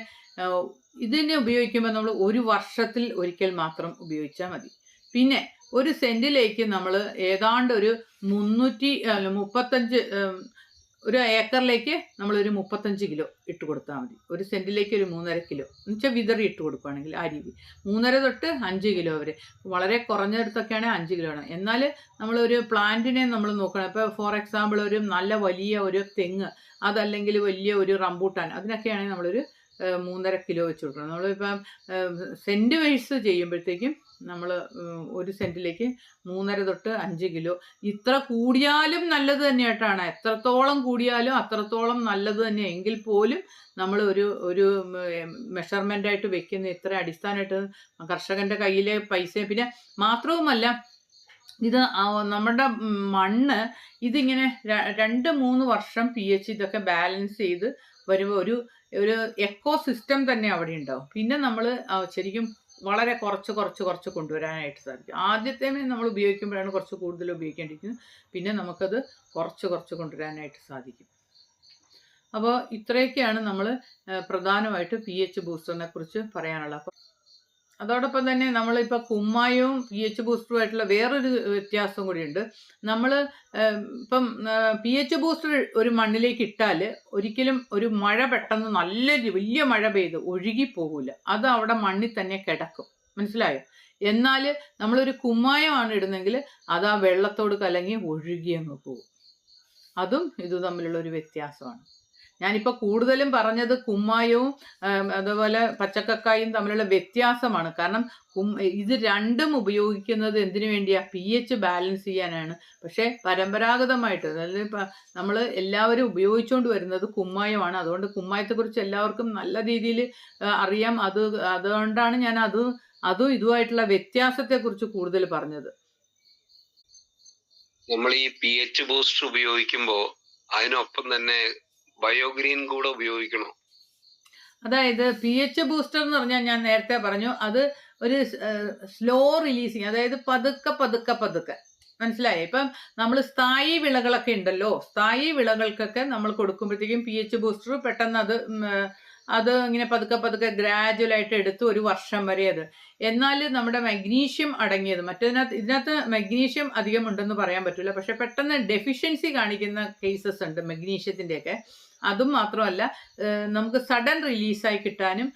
ഇതിനെ ഉപയോഗിക്കുമ്പോൾ നമ്മൾ 1 വർഷത്തിൽ ഒരിക്കൽ മാത്രം ഉപയോഗിച്ചാൽ മതി. പിന്നെ ഒരു സെൻറ്റിലേക്ക് നമ്മൾ ഏതാണ്ട് ഒരു 1 ഏക്കറിലേക്ക് നമ്മളൊരു 35 കിലോ ഇട്ട് കൊടുത്താൽ മതി. ഒരു സെൻറ്റിലേക്ക് ഒരു 3.5 കിലോ എന്ന് വെച്ചാൽ വിതറി ഇട്ട് കൊടുക്കുകയാണെങ്കിൽ ആ രീതി 3.5 തൊട്ട് 5 കിലോ വരെ. വളരെ കുറഞ്ഞിടത്തൊക്കെയാണെങ്കിൽ 5 കിലോ ആണ്. എന്നാൽ നമ്മളൊരു പ്ലാന്റിനെ നമ്മൾ നോക്കണം. ഇപ്പോൾ ഫോർ എക്സാമ്പിൾ ഒരു നല്ല വലിയ ഒരു തെങ്ങ്, അതല്ലെങ്കിൽ വലിയ ഒരു റംബൂട്ടാൻ, അതിനൊക്കെയാണെങ്കിൽ നമ്മളൊരു 3.5 കിലോ വെച്ച് കൊടുക്കണം. നമ്മളിപ്പം സെൻറ്റ് വൈസ് ചെയ്യുമ്പോഴത്തേക്കും നമ്മൾ 1 സെന്റിലേക്ക് 3.5 തൊട്ട് 5 കിലോ. ഇത്ര കൂടിയാലും നല്ലത് തന്നെയായിട്ടാണ്. എത്രത്തോളം കൂടിയാലും അത്രത്തോളം നല്ലത് തന്നെ. എങ്കിൽ പോലും നമ്മൾ ഒരു മെഷർമെന്റ് ആയിട്ട് വെക്കുന്ന ഇത്ര അടിസ്ഥാനമായിട്ട് കർഷകന്റെ കയ്യിലെ പൈസ. പിന്നെ മാത്രവുമല്ല, ഇത് നമ്മുടെ മണ്ണ് ഇതിങ്ങനെ 2-3 വർഷം pH ഇതൊക്കെ ബാലൻസ് ചെയ്ത് വരുമ്പോൾ ഒരു എക്കോ സിസ്റ്റം തന്നെ അവിടെ ഉണ്ടാവും. പിന്നെ നമ്മൾ ശരിക്കും വളരെ കുറച്ച് കൊണ്ടുവരാനായിട്ട് സാധിക്കും. ആദ്യത്തെ നമ്മൾ ഉപയോഗിക്കുമ്പോഴാണ് കുറച്ച് കൂടുതൽ ഉപയോഗിക്കേണ്ടിയിരിക്കുന്നത്. പിന്നെ നമുക്കത് കുറച്ച് കൊണ്ടുവരാനായിട്ട് സാധിക്കും. അപ്പോൾ ഇത്രയൊക്കെയാണ് നമ്മൾ പ്രധാനമായിട്ട് pH ബൂസ്റ്ററിനെ കുറിച്ച് പറയാനുള്ളത്. അപ്പോൾ അതോടൊപ്പം തന്നെ നമ്മളിപ്പോൾ കുമ്മായവും pH ബൂസ്റ്ററുമായിട്ടുള്ള വേറൊരു വ്യത്യാസം കൂടിയുണ്ട്. നമ്മൾ ഇപ്പം pH ബൂസ്റ്റർ ഒരു മണ്ണിലേക്ക് ഇട്ടാൽ ഒരിക്കലും ഒരു മഴ പെട്ടെന്ന് നല്ല വലിയ മഴ പെയ്ത് ഒഴുകിപ്പോകില്ല. അത് അവിടെ മണ്ണിൽ തന്നെ കിടക്കും. മനസ്സിലായോ? എന്നാൽ നമ്മളൊരു കുമ്മായമാണ് ഇടുന്നെങ്കിൽ അത് ആ വെള്ളത്തോട് കലങ്ങി ഒഴുകി അങ്ങ് പോകും. അതും ഇതും തമ്മിലുള്ള ഒരു വ്യത്യാസമാണ്. ഞാനിപ്പോൾ കൂടുതലും പറഞ്ഞത് കുമ്മായവും അതുപോലെ പച്ചക്കക്കായും തമ്മിലുള്ള വ്യത്യാസമാണ്. കാരണം ഇത് രണ്ടും ഉപയോഗിക്കുന്നത് എന്തിനു വേണ്ടിയാണ്? pH ബാലൻസ് ചെയ്യാനാണ്. പക്ഷേ പരമ്പരാഗതമായിട്ട്, അതായത് നമ്മൾ എല്ലാവരും ഉപയോഗിച്ചുകൊണ്ട് വരുന്നത് കുമ്മായമാണ്. അതുകൊണ്ട് കുമ്മായത്തെക്കുറിച്ച് എല്ലാവർക്കും നല്ല രീതിയിൽ അറിയാം. അതുകൊണ്ടാണ് ഞാൻ അതും ഇതുമായിട്ടുള്ള വ്യത്യാസത്തെക്കുറിച്ച് കൂടുതൽ പറഞ്ഞത്. നമ്മൾ ഈ pH ബൂസ്റ്റർ ഉപയോഗിക്കുമ്പോൾ അതിനൊപ്പം തന്നെ ബയോഗ്രീൻ കൂടെ ഉപയോഗിക്കണം. അതായത് pH ബൂസ്റ്റർ എന്ന് പറഞ്ഞാൽ ഞാൻ നേരത്തെ പറഞ്ഞു, അത് ഒരു സ്ലോ റിലീസിങ്, അതായത് പതുക്കെ മനസ്സിലായോ? ഇപ്പം നമ്മൾ സ്ഥായി വിളകളൊക്കെ ഉണ്ടല്ലോ, സ്ഥായി വിളകൾക്കൊക്കെ നമ്മൾ കൊടുക്കുമ്പോഴത്തേക്കും pH ബൂസ്റ്റർ പെട്ടെന്ന് അത് ഇങ്ങനെ പതുക്കെ ഗ്രാജുവലായിട്ട് എടുത്ത് 1 വർഷം വരെ അത്. എന്നാൽ നമ്മുടെ മഗ്നീഷ്യം അടങ്ങിയത്, ഇതിനകത്ത് മഗ്നീഷ്യം അധികം ഉണ്ടെന്ന് പറയാൻ പറ്റില്ല. പക്ഷെ പെട്ടെന്ന് ഡെഫിഷ്യൻസി കാണിക്കുന്ന കേസസ് ഉണ്ട് മഗ്നീഷ്യത്തിൻ്റെയൊക്കെ. അതും മാത്രമല്ല, നമുക്ക് സഡൻ റിലീസായി കിട്ടാനും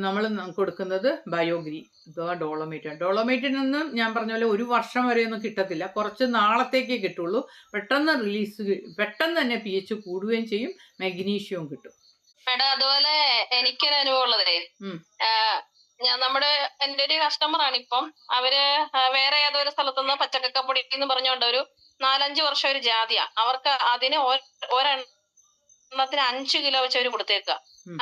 നമ്മൾ കൊടുക്കുന്നത് ബയോഗ്രീൻ അഥവാ ഡോളോമൈറ്റ്. ഡോളോമൈറ്റിൽ നിന്നും ഞാൻ പറഞ്ഞ പോലെ 1 വർഷം വരെ ഒന്നും കിട്ടത്തില്ല, കുറച്ച് നാളത്തേക്കേ കിട്ടുള്ളൂ. പെട്ടെന്ന് തന്നെ pH കൂടുകയും ചെയ്യും, മഗ്നീഷ്യവും കിട്ടും. അതുപോലെ എനിക്കൊരു അനുഭവം ഉള്ളതേ, എന്റെ ഒരു കസ്റ്റമർ ആണ് ഇപ്പം. അവര് വേറെ ഏതൊരു സ്ഥലത്തുനിന്ന് പച്ചക്കപ്പൊടി എന്ന് പറഞ്ഞുകൊണ്ട് ഒരു 4-5 വർഷം ഒരു ജാതിയാ. അവർക്ക് അതിന് ഒരെണ്ണത്തിന് 5 കിലോ വെച്ച് അവര് കൊടുത്തേക്കുക.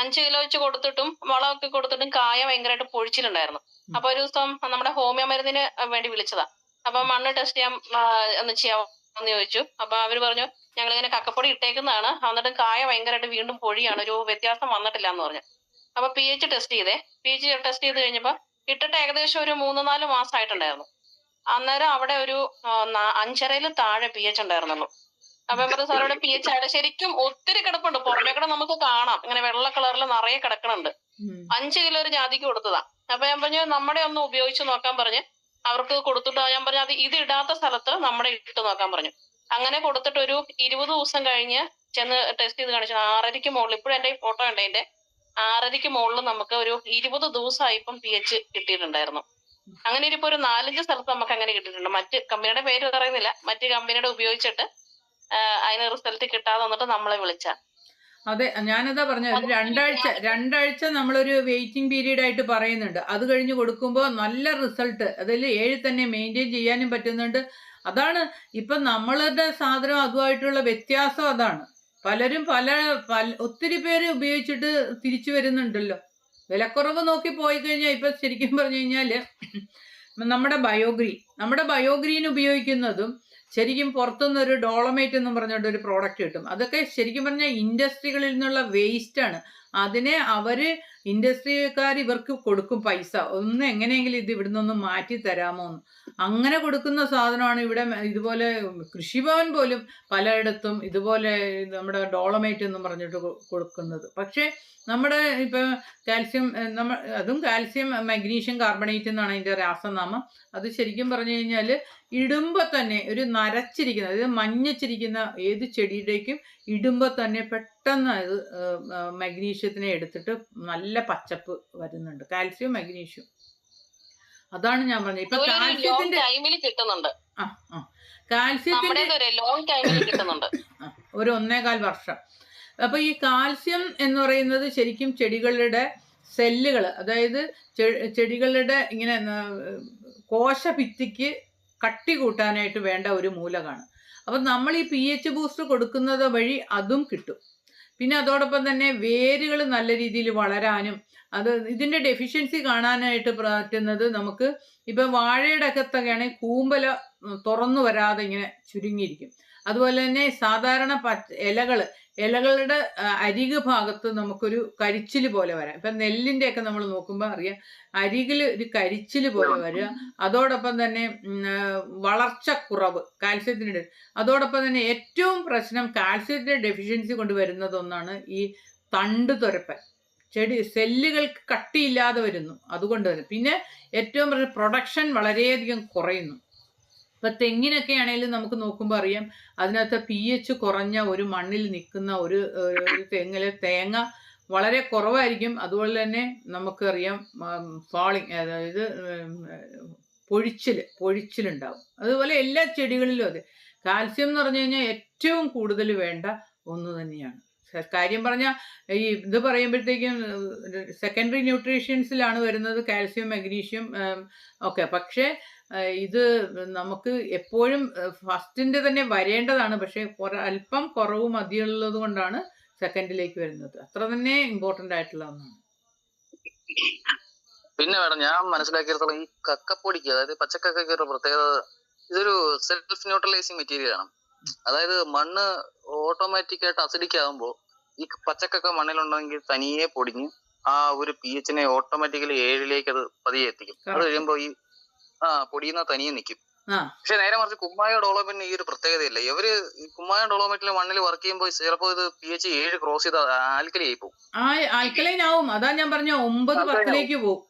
5 കിലോ വെച്ച് കൊടുത്തിട്ടും വളമൊക്കെ കൊടുത്തിട്ടും കായ ഭയങ്കരമായിട്ട് പൊഴിച്ചിലുണ്ടായിരുന്നു. അപ്പൊ ഒരു ദിവസം നമ്മുടെ ഹോമിയോ മരുന്നിന് വേണ്ടി വിളിച്ചതാ. അപ്പൊ മണ്ണ് ടെസ്റ്റ് ചെയ്യാമെന്ന് ചോദിച്ചു. അപ്പൊ അവര് പറഞ്ഞു, ഞങ്ങളിങ്ങനെ കക്കപ്പൊടി ഇട്ടേക്കുന്നതാണ്, എന്നിട്ടും കായ ഭയങ്കരമായിട്ട് വീണ്ടും പൊഴിയാണ്, ഒരു വ്യത്യാസം വന്നിട്ടില്ല എന്ന് പറഞ്ഞു. അപ്പൊ pH ടെസ്റ്റ് ചെയ്ത് കഴിഞ്ഞപ്പോ ഇട്ടിട്ട് ഏകദേശം ഒരു 3-4 മാസമായിട്ടുണ്ടായിരുന്നു. അന്നേരം അവിടെ ഒരു 5.5-ൽ താഴെ pH ഉണ്ടായിരുന്നുള്ളൂ. അപ്പൊ ഞാൻ പറഞ്ഞു, സാറോടെ pH അവിടെ ശരിക്കും ഒത്തിരി കിടപ്പുണ്ട്, പുറമേ കൂടെ നമുക്ക് കാണാം, ഇങ്ങനെ വെള്ള കളറിൽ നിറയെ കിടക്കണുണ്ട്. 5 കിലോ ഒരു ജാതിക്ക് കൊടുത്തതാ. അപ്പൊ ഞാൻ പറഞ്ഞു, നമ്മുടെ ഒന്ന് ഉപയോഗിച്ച് നോക്കാൻ പറഞ്ഞ് അവർക്ക് കൊടുത്തിട്ട് ഞാൻ പറഞ്ഞു, അത് ഇത് ഇടാത്ത സ്ഥലത്ത് നമ്മുടെ ഇട്ട് നോക്കാൻ പറഞ്ഞു. അങ്ങനെ കൊടുത്തിട്ട് ഒരു 20 ദിവസം കഴിഞ്ഞ് ചെന്ന് ടെസ്റ്റ് ചെയ്ത് കാണിച്ചു. 6.5ക്ക് മുകളിൽ, ഇപ്പോഴും എന്റെ ഫോട്ടോ ഉണ്ട്, അതിന്റെ 6.5ക്ക് മുകളിൽ നമുക്ക് ഒരു 20 ദിവസമായി ഇപ്പം pH കിട്ടിയിട്ടുണ്ടായിരുന്നു. അങ്ങനെ ഇപ്പൊ ഒരു 4-5 സ്ഥലത്ത് നമുക്ക് അങ്ങനെ കിട്ടിയിട്ടുണ്ട്. മറ്റ് കമ്പനിയുടെ പേര് പറയുന്നില്ല, മറ്റ് കമ്പനിയുടെ ഉപയോഗിച്ചിട്ട് അതിന് റിസൾട്ട് കിട്ടാതെ വന്നിട്ട് നമ്മളെ വിളിച്ച. അതെ, ഞാനതാ പറഞ്ഞത്, രണ്ടാഴ്ച നമ്മളൊരു വെയിറ്റിംഗ് പീരീഡ് ആയിട്ട് പറയുന്നുണ്ട്. അത് കഴിഞ്ഞ് കൊടുക്കുമ്പോൾ നല്ല റിസൾട്ട്, അതിൽ 7 തന്നെ മെയിൻറ്റെയിൻ ചെയ്യാനും പറ്റുന്നുണ്ട്. അതാണ് ഇപ്പം നമ്മളുടെ സാധനം അതുമായിട്ടുള്ള വ്യത്യാസം. അതാണ് പലരും ഒത്തിരി പേര് ഉപയോഗിച്ചിട്ട് തിരിച്ചു വരുന്നുണ്ടല്ലോ. വിലക്കുറവ് നോക്കി പോയി കഴിഞ്ഞാൽ ഇപ്പം ശരിക്കും പറഞ്ഞു കഴിഞ്ഞാൽ നമ്മുടെ ബയോഗ്രീൻ ഉപയോഗിക്കുന്നതും ശരിക്കും പുറത്തുനിന്നൊരു ഡോളമൈറ്റ് എന്നും പറഞ്ഞുകൊണ്ട് ഒരു പ്രോഡക്റ്റ് കിട്ടും. അതൊക്കെ ശരിക്കും പറഞ്ഞാൽ ഇൻഡസ്ട്രികളിൽ നിന്നുള്ള വേസ്റ്റാണ്. അതിനെ ഇൻഡസ്ട്രിക്കാർ ഇവർക്ക് കൊടുക്കും പൈസ, ഒന്ന് എങ്ങനെയെങ്കിലും ഇത് ഇവിടെ നിന്നൊന്ന് മാറ്റി തരാമോ എന്ന്. അങ്ങനെ കൊടുക്കുന്ന സാധനമാണ് ഇവിടെ. ഇതുപോലെ കൃഷിഭവൻ പോലും പലയിടത്തും ഇതുപോലെ നമ്മുടെ ഡോളമൈറ്റ് എന്നും പറഞ്ഞിട്ട് കൊടുക്കുന്നത്. പക്ഷേ നമ്മുടെ ഇപ്പം അതും കാൽസ്യം മഗ്നീഷ്യം കാർബണേറ്റ് എന്നാണ് അതിൻ്റെ രാസനാമം. അത് ശരിക്കും പറഞ്ഞു കഴിഞ്ഞാൽ ഇടുമ്പോൾ തന്നെ ഒരു നരച്ചിരിക്കുന്ന, അതായത് മഞ്ഞച്ചിരിക്കുന്ന ഏത് ചെടിയുടേക്കും ഇടുമ്പോൾ തന്നെ പെട്ടെന്ന് അത് മഗ്നീഷ്യത്തിനെ എടുത്തിട്ട് നല്ല പച്ചപ്പ് വരുന്നുണ്ട്. കാൽസ്യം മഗ്നീഷ്യം, അതാണ് ഞാൻ പറഞ്ഞത്. ഇപ്പൊ കാൽസ്യത്തിന്റെ ഒരു 1.25 വർഷം. അപ്പൊ ഈ കാൽസ്യം എന്ന് പറയുന്നത് ശരിക്കും ചെടികളുടെ സെല്ലുകൾ, അതായത് ചെടികളുടെ ഇങ്ങനെ കോശഭിത്തിക്ക് കട്ടി കൂട്ടാനായിട്ട് വേണ്ട ഒരു മൂലകമാണ്. അപ്പം നമ്മൾ ഈ pH ബൂസ്റ്റർ കൊടുക്കുന്നത് വഴി അതും കിട്ടും. പിന്നെ അതോടൊപ്പം തന്നെ വേരുകൾ നല്ല രീതിയിൽ വളരാനും ഇതിൻ്റെ ഡെഫിഷ്യൻസി കാണാനായിട്ട് പറ്റുന്നത് നമുക്ക് ഇപ്പം വാഴയുടെ അകത്തൊക്കെയാണെങ്കിൽ കൂമ്പല തുറന്നു വരാതെ ഇങ്ങനെ ചുരുങ്ങിയിരിക്കും. അതുപോലെ തന്നെ സാധാരണ ഇലകളുടെ അരിക് ഭാഗത്ത് നമുക്കൊരു കരിച്ചിൽ പോലെ വരാം. ഇപ്പം നെല്ലിൻ്റെയൊക്കെ നമ്മൾ നോക്കുമ്പോൾ അറിയാം, അരികിൽ ഒരു കരിച്ചിൽ പോലെ വരിക. അതോടൊപ്പം തന്നെ വളർച്ചക്കുറവ്, കാൽസ്യത്തിൻ്റെ. അതോടൊപ്പം തന്നെ ഏറ്റവും പ്രശ്നം കാൽസ്യത്തിൻ്റെ ഡെഫിഷ്യൻസി കൊണ്ട് വരുന്നത് ഒന്നാണ് ഈ തണ്ട് തുരപ്പൻ. സെല്ലുകൾക്ക് കട്ടിയില്ലാതെ വരുന്നു അതുകൊണ്ട് തന്നെ. പിന്നെ ഏറ്റവും പ്രൊഡക്ഷൻ വളരെയധികം കുറയുന്നു. ഇപ്പം തെങ്ങിനൊക്കെ ആണെങ്കിലും നമുക്ക് നോക്കുമ്പോൾ അറിയാം, അതിനകത്ത് pH കുറഞ്ഞ ഒരു മണ്ണിൽ നിൽക്കുന്ന ഒരു തെങ്ങിലെ തേങ്ങ വളരെ കുറവായിരിക്കും. അതുപോലെ തന്നെ നമുക്കറിയാം ഫാളിങ്, അതായത് പൊഴിച്ചിലുണ്ടാവും. അതുപോലെ എല്ലാ ചെടികളിലും അതെ. കാൽസ്യം എന്ന് പറഞ്ഞു കഴിഞ്ഞാൽ ഏറ്റവും കൂടുതൽ വേണ്ട ഒന്ന് തന്നെയാണ്. കാര്യം പറഞ്ഞാൽ ഇത് പറയുമ്പോഴത്തേക്കും സെക്കൻഡറി ന്യൂട്രീഷ്യൻസിലാണ് വരുന്നത് കാൽസ്യം, മഗ്നീഷ്യം ഒക്കെ. പക്ഷേ ഇത് നമുക്ക് എപ്പോഴും ഫസ്റ്റിൻ്റെ തന്നെ വരേണ്ടതാണ്. പക്ഷേ അല്പം കുറവ് മതിയുള്ളത് കൊണ്ടാണ് സെക്കൻഡിലേക്ക് വരുന്നത്. അത്ര തന്നെ ഇമ്പോർട്ടൻ്റ് ആയിട്ടുള്ള ഒന്നാണ്. പിന്നെ വേണം ഞാൻ മനസ്സിലാക്കിയിടത്തോളം ഈ കക്കപ്പൊടിക്ക്, അതായത് പച്ചക്കക്കയ്ക്ക് ഒരു പ്രത്യേകത, ഇതൊരു സെൽഫ് ന്യൂട്രലൈസിങ് മെറ്റീരിയൽ ആണ്. അതായത് മണ്ണ് ഓട്ടോമാറ്റിക് ആയിട്ട് അസിഡിക് ആകുമ്പോൾ ഈ പച്ചക്കക്ക മണ്ണിലുണ്ടെങ്കിൽ തനിയെ പൊടിഞ്ഞ് ആ ഒരു pH-നെ ഓട്ടോമാറ്റിക്കലി 7ലേക്ക് അത് പതിയെ എത്തിക്കും. അത് കഴിയുമ്പോൾ ഈ പൊടിയുന്ന തനിയെ നിൽക്കും. പക്ഷെ നേരെ മറിച്ച് കുമ്മായ ഡോളോമെന്റിന് ഈ ഒരു പ്രത്യേകതയില്ല. ഇവര് കുമ്മായ ഡോളോമെന്റിലെ മണ്ണിൽ വർക്ക് ചെയ്യുമ്പോൾ ചിലപ്പോൾ ഇത് pH 7 ക്രോസ് ചെയ്ത് ആൽക്കലി ആയി പോകും. ആൽക്കലൈൻ ആവും. അതാ ഞാൻ പറഞ്ഞ 9-10ലേക്ക് പോകും.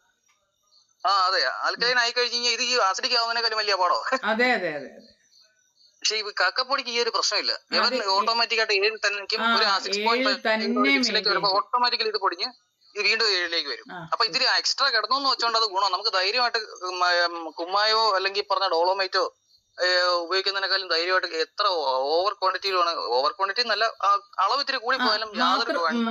അതെ, ആൽക്കലൈൻ ആയി കഴിഞ്ഞ് കഴിഞ്ഞാൽ ഇത് ഈ ആസിഡിക് ആവുന്നതിനേക്കാളും വലിയ പാടോ. അതെ അതെ അതെ. പക്ഷെ ഈ കക്കപ്പൊടിക്ക് ഈ ഒരു പ്രശ്നമില്ല. ഇവൻ ഓട്ടോമാറ്റിക് ആയിട്ട് 7 തന്നെ നിൽക്കും. ഒരു 6.5 വരുമ്പോൾ ഓട്ടോമാറ്റിക്കലി ഇത് പൊടിഞ്ഞ് ഇത് വീണ്ടും 7ലേക്ക് വരും. അപ്പൊ ഇതിൽ എക്സ്ട്രാ കിടന്നു വെച്ചോണ്ട് അത് ഗുണം. നമുക്ക് ധൈര്യമായിട്ട് കുമ്മായോ അല്ലെങ്കിൽ പറഞ്ഞ ഡോളോമൈറ്റോ ഉപയോഗിക്കുന്നതിനേക്കാളും ധൈര്യമായിട്ട് എത്ര ഓവർ ക്വാണ്ടിറ്റിയിലാണ്, ഓവർ ക്വാണ്ടിറ്റി നല്ല അളവ് ഇത്തിരി കൂടി പോയാലും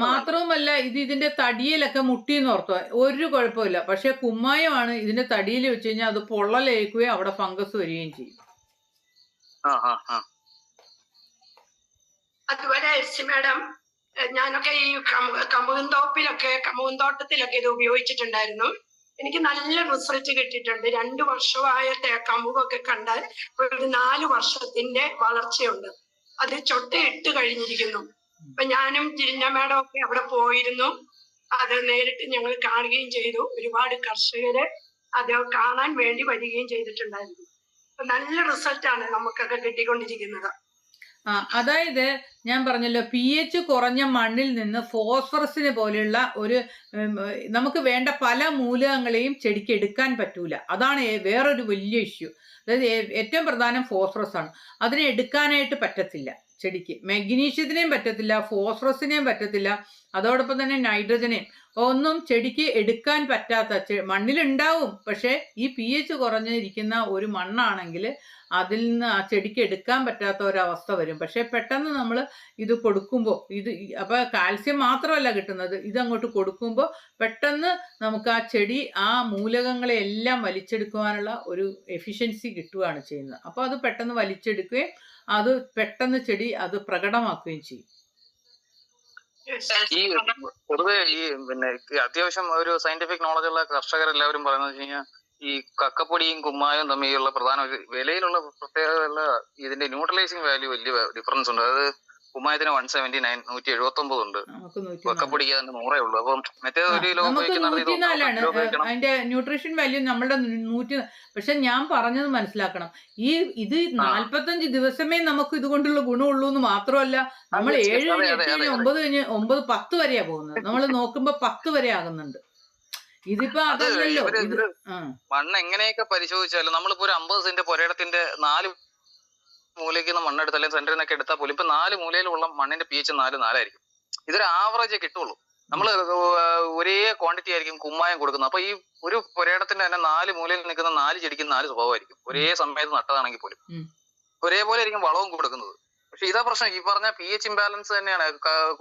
മാത്രവുമല്ല ഇതിന്റെ തടിയിലൊക്കെ മുട്ടിന്ന് ഓർത്തോ ഒരു കുഴപ്പമില്ല. പക്ഷെ കുമ്മായമാണ് ഇതിന്റെ തടിയിൽ വെച്ച് കഴിഞ്ഞാൽ അത് പൊള്ളലേക്കുകയും അവിടെ ഫംഗസ് വരികയും ചെയ്യും. അതുപോലെ മാഡം, ഞാനൊക്കെ ഈ കമുകുന്തോട്ടത്തിലൊക്കെ ഇത് ഉപയോഗിച്ചിട്ടുണ്ടായിരുന്നു. എനിക്ക് നല്ല റിസൾട്ട് കിട്ടിയിട്ടുണ്ട്. 2 വർഷമായ കമുകൊക്കെ കണ്ടാൽ ഒരു 4 വർഷത്തിന്റെ വളർച്ചയുണ്ട്. അത് ചൊട്ടയിട്ട് കഴിഞ്ഞിരിക്കുന്നു. അപ്പൊ ഞാനും ജിന്ന മാഡം ഒക്കെ അവിടെ പോയിരുന്നു. അത് നേരിട്ട് ഞങ്ങൾ കാണുകയും ചെയ്തു. ഒരുപാട് കർഷകര് അത് കാണാൻ വേണ്ടി വരികയും ചെയ്തിട്ടുണ്ടായിരുന്നു. നല്ല റിസൾട്ടാണ് നമുക്കൊക്കെ കിട്ടിക്കൊണ്ടിരിക്കുന്നത്. അതായത് ഞാൻ പറഞ്ഞല്ലോ, pH കുറഞ്ഞ മണ്ണിൽ നിന്ന് ഫോസ്ഫറസിന് പോലെയുള്ള ഒരു നമുക്ക് വേണ്ട പല മൂലകങ്ങളെയും ചെടിക്ക് എടുക്കാൻ പറ്റൂല. അതാണ് വേറൊരു വലിയ ഇഷ്യൂ. അതായത് ഏറ്റവും പ്രധാനം ഫോസ്ഫറസ് ആണ്. അതിനെ എടുക്കാനായിട്ട് പറ്റത്തില്ല ചെടിക്ക്. മഗ്നീഷ്യത്തിനെയും പറ്റത്തില്ല, ഫോസ്ഫറസിനെയും പറ്റത്തില്ല, അതോടൊപ്പം തന്നെ നൈട്രജനെയും ഒന്നും ചെടിക്ക് എടുക്കാൻ പറ്റാത്ത മണ്ണിലുണ്ടാവും. പക്ഷേ ഈ pH കുറഞ്ഞിരിക്കുന്ന ഒരു മണ്ണാണെങ്കിൽ അതിൽ നിന്ന് ആ ചെടിക്ക് എടുക്കാൻ പറ്റാത്ത ഒരവസ്ഥ വരും. പക്ഷെ പെട്ടെന്ന് നമ്മൾ ഇത് കൊടുക്കുമ്പോൾ അപ്പോൾ കാൽസ്യം മാത്രമല്ല കിട്ടുന്നത്, ഇതങ്ങോട്ട് കൊടുക്കുമ്പോൾ പെട്ടെന്ന് നമുക്ക് ആ ചെടി ആ മൂലകങ്ങളെ എല്ലാം വലിച്ചെടുക്കുവാനുള്ള ഒരു എഫിഷ്യൻസി കിട്ടുകയാണ് ചെയ്യുന്നത്. അപ്പോൾ അത് പെട്ടെന്ന് വലിച്ചെടുക്കുകയും അത് പെട്ടെന്ന് ചെടി അത് പ്രകടമാക്കുകയും ചെയ്യും. ഈ പൊതുവെ ഈ പിന്നെ അത്യാവശ്യം ഒരു സയന്റിഫിക് നോളജ് ഉള്ള കർഷകരെല്ലാവരും പറയുന്നത് വെച്ച് കഴിഞ്ഞാൽ ഈ കക്കപ്പൊടിയും കുമ്മായും തമ്മിലുള്ള പ്രധാന ഒരു വിലയിലുള്ള പ്രത്യേകത, ഇതിന്റെ ന്യൂട്രലൈസിങ് വാല്യൂ വലിയ ഡിഫറൻസ് ഉണ്ട്. അതായത് കുമ്മായത്തിന് 179, 179 ഉണ്ട്. കക്കപ്പൊടിക്ക് അതിന്റെ 100 ഉള്ളൂ. അപ്പം മറ്റേ 1 കിലോ ഉപയോഗിക്കുന്ന അതിന്റെ ന്യൂട്രീഷൻ വാല്യൂ നമ്മളുടെ 100. പക്ഷെ ഞാൻ പറഞ്ഞത് മനസ്സിലാക്കണം, ഇത് 45 ദിവസമേ നമുക്ക് ഇതുകൊണ്ടുള്ള ഗുണമുള്ളൂ എന്ന് മാത്രമല്ല, നമ്മൾ 7, 8, 9, 10 വരെയാ പോകുന്നത്. നമ്മൾ നോക്കുമ്പോ 10 വരെ ആകുന്നുണ്ട്. ഇതിപ്പോ അതല്ലല്ലോ. മണ്ണ് എങ്ങനെയൊക്കെ പരിശോധിച്ചാലും നമ്മളിപ്പോ ഒരു 50 സെന്റ് പുരയിടത്തിന്റെ 4 മൂലയ്ക്ക് മണ്ണെടുത്ത് അല്ലെങ്കിൽ സെന്ററിൽ നിന്നൊക്കെ എടുത്താൽ പോലും ഇപ്പൊ 4 മൂലയിലുള്ള മണ്ണിന്റെ pH 4 ഇതൊരു ആവറേജ് കിട്ടുള്ളൂ. നമ്മൾ ഒരേ ക്വാണ്ടിറ്റി ആയിരിക്കും കുമ്മായം കൊടുക്കുന്നത്. അപ്പൊ ഈ ഒരു പുരയിടത്തിന്റെ തന്നെ 4 മൂലയിൽ നിൽക്കുന്ന 4 ചെടിക്കും 4 സ്വഭാവമായിരിക്കും. ഒരേ സമയത്ത് നട്ടതാണെങ്കിൽ പോലും ഒരേപോലെ ആയിരിക്കും വളവും കൊടുക്കുന്നത്. പക്ഷെ ഇതാ പ്രശ്നം, ഈ പറഞ്ഞ pH ഇംബാലൻസ് തന്നെയാണ്.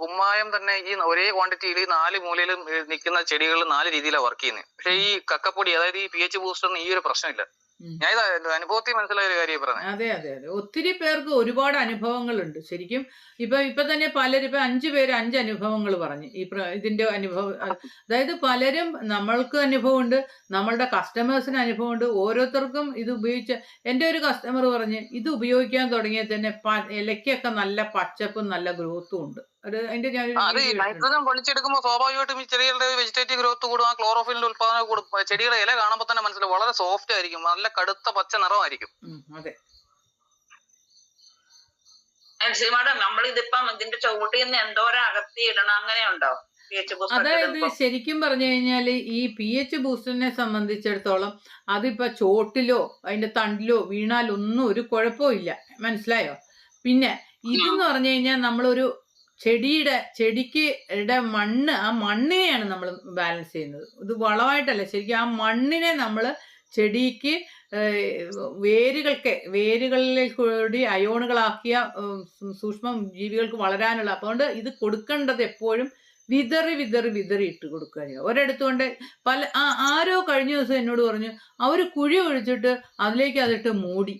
കുമ്മായം തന്നെ ഈ ഒരേ ക്വാണ്ടിറ്റിയിൽ 4 മൂലയിലും നിൽക്കുന്ന ചെടികൾ 4 രീതിയിലാണ് വർക്ക് ചെയ്യുന്നത്. പക്ഷെ ഈ കക്കപ്പൊടി അതായത് ഈ pH ബൂസ്റ്ററിന് ഈ ഒരു പ്രശ്നമില്ല. ഞാൻ ഇത് അനുഭവത്തിൽ മനസ്സിലായ ഒരു കാര്യം പറഞ്ഞത്. അതെ അതെ അതെ, ഒത്തിരി പേർക്ക് ഒരുപാട് അനുഭവങ്ങളുണ്ട് ശരിക്കും. ഇപ്പൊ തന്നെ പലരും, ഇപ്പൊ 5 പേര് 5 അനുഭവങ്ങൾ പറഞ്ഞു ഇതിന്റെ അനുഭവം. അതായത് പലരും, നമ്മൾക്ക് അനുഭവമുണ്ട്, നമ്മളുടെ കസ്റ്റമേഴ്സിന് അനുഭവമുണ്ട്. ഓരോരുത്തർക്കും ഇത് ഉപയോഗിച്ച, എൻ്റെ ഒരു കസ്റ്റമർ പറഞ്ഞ് ഇത് ഉപയോഗിക്കാൻ തുടങ്ങിയാൽ തന്നെ ഇലയ്ക്കൊക്കെ നല്ല പച്ചപ്പും നല്ല ഗ്രോത്തും ഉണ്ട്. അതിന്റെ അത് ഈ നൈട്രജൻ പൊളിച്ചെടുക്കുമ്പോൾ സ്വാഭാവികമായിട്ടും ഈ ചെടികളുടെ വെജിറ്റേറ്റീവ് ഗ്രോത്ത് കൂടും, ആ ക്ലോറോഫിലിന്റെ ഉത്പാദനം കൂടും. ചെടിയുടെ ഇല കാണുമ്പോൾ തന്നെ മനസ്സിലാവും വളരെ സോഫ്റ്റ് ആയിരിക്കും, നല്ല കടുത്ത പച്ച നിറമായിരിക്കും. അതെ മാഡം, നമ്മളിതിപ്പം ഇതിന്റെ ചുവട്ടിൽ നിന്ന് എന്തോരം അകത്തി ഇടണം, അങ്ങനെ ഉണ്ടോ? അതായത് ശരിക്കും പറഞ്ഞു കഴിഞ്ഞാൽ ഈ pH ബൂസ്റ്ററിനെ സംബന്ധിച്ചിടത്തോളം അതിപ്പോ ചോട്ടിലോ അതിന്റെ തണ്ടിലോ വീണാലൊന്നും ഒരു കുഴപ്പമില്ല, മനസ്സിലായോ? പിന്നെ ഇതെന്ന് പറഞ്ഞു കഴിഞ്ഞാൽ നമ്മളൊരു ചെടിക്ക് മണ്ണ്, ആ മണ്ണിനെയാണ് നമ്മൾ ബാലൻസ് ചെയ്യുന്നത്. ഇത് വളമായിട്ടല്ല, ശരിക്കും ആ മണ്ണിനെ നമ്മൾ ചെടിക്ക് വേരുകളിൽ കൂടി അയോണുകളാക്കിയ സൂക്ഷ്മ ജീവികൾക്ക് വളരാനുള്ള, അതുകൊണ്ട് ഇത് കൊടുക്കേണ്ടത് എപ്പോഴും വിതറി ഇട്ട് കൊടുക്കുക. ഒരിടത്തുകൊണ്ട് ആരോ കഴിഞ്ഞ ദിവസം എന്നോട് പറഞ്ഞു അവർ കുഴി ഒഴിച്ചിട്ട് അതിലേക്ക് അതിട്ട് മൂടി.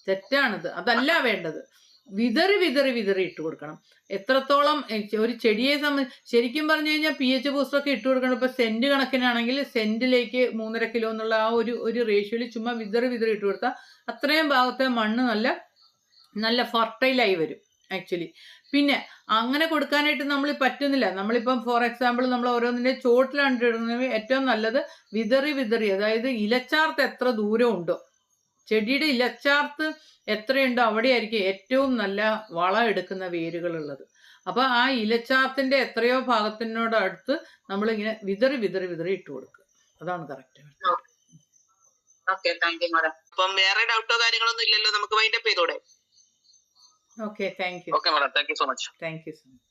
തെറ്റാണത്, അതല്ല വേണ്ടത്. വിതറി ഇട്ട് കൊടുക്കണം. എത്രത്തോളം ഒരു ചെടിയെ ശരിക്കും പറഞ്ഞു കഴിഞ്ഞാൽ pH ബൂസ്റ്ററൊക്കെ ഇട്ട് കൊടുക്കണം. ഇപ്പൊ സെന്റ് കണക്കിനാണെങ്കിൽ സെന്റിലേക്ക് 3.5 കിലോ എന്നുള്ള ആ ഒരു റേഷ്യോയിൽ ചുമ്മാ വിതറി ഇട്ട് കൊടുത്താൽ അത്രയും ഭാഗത്തെ മണ്ണ് നല്ല ഫർട്ടൈലായി വരും ആക്ച്വലി. പിന്നെ അങ്ങനെ കൊടുക്കാനായിട്ട് നമ്മൾ പറ്റുന്നില്ല. നമ്മളിപ്പം ഫോർ എക്സാമ്പിൾ നമ്മൾ ഓരോന്നിന്റെ ചോട്ടിലാണ് ഇടുന്നത്. ഏറ്റവും നല്ലത് വിതറി, അതായത് ഇലച്ചാർത്ത് എത്ര ദൂരം ഉണ്ടോ, ചെടിയുടെ ഇലച്ചാർത്ത് എത്രയുണ്ടോ അവിടെയായിരിക്കും ഏറ്റവും നല്ല വളം എടുക്കുന്ന വേരുകളുള്ളത്. അപ്പൊ ആ ഇലച്ചാർത്തിന്റെ എത്രയോ ഭാഗത്തിനോട് അടുത്ത് നമ്മളിങ്ങനെ വിതറി ഇട്ട് കൊടുക്കുക. അതാണ് correct. Okay, thank you madam. അപ്പം വേറെ ഡൗട്ടോ കാര്യങ്ങളൊന്നും ഇല്ലല്ലോ, നമുക്ക് വൈൻഡപ്പ് ചെയ്തൂടെ? Okay, thank you. Okay madam, thank you so much. Thank you so much.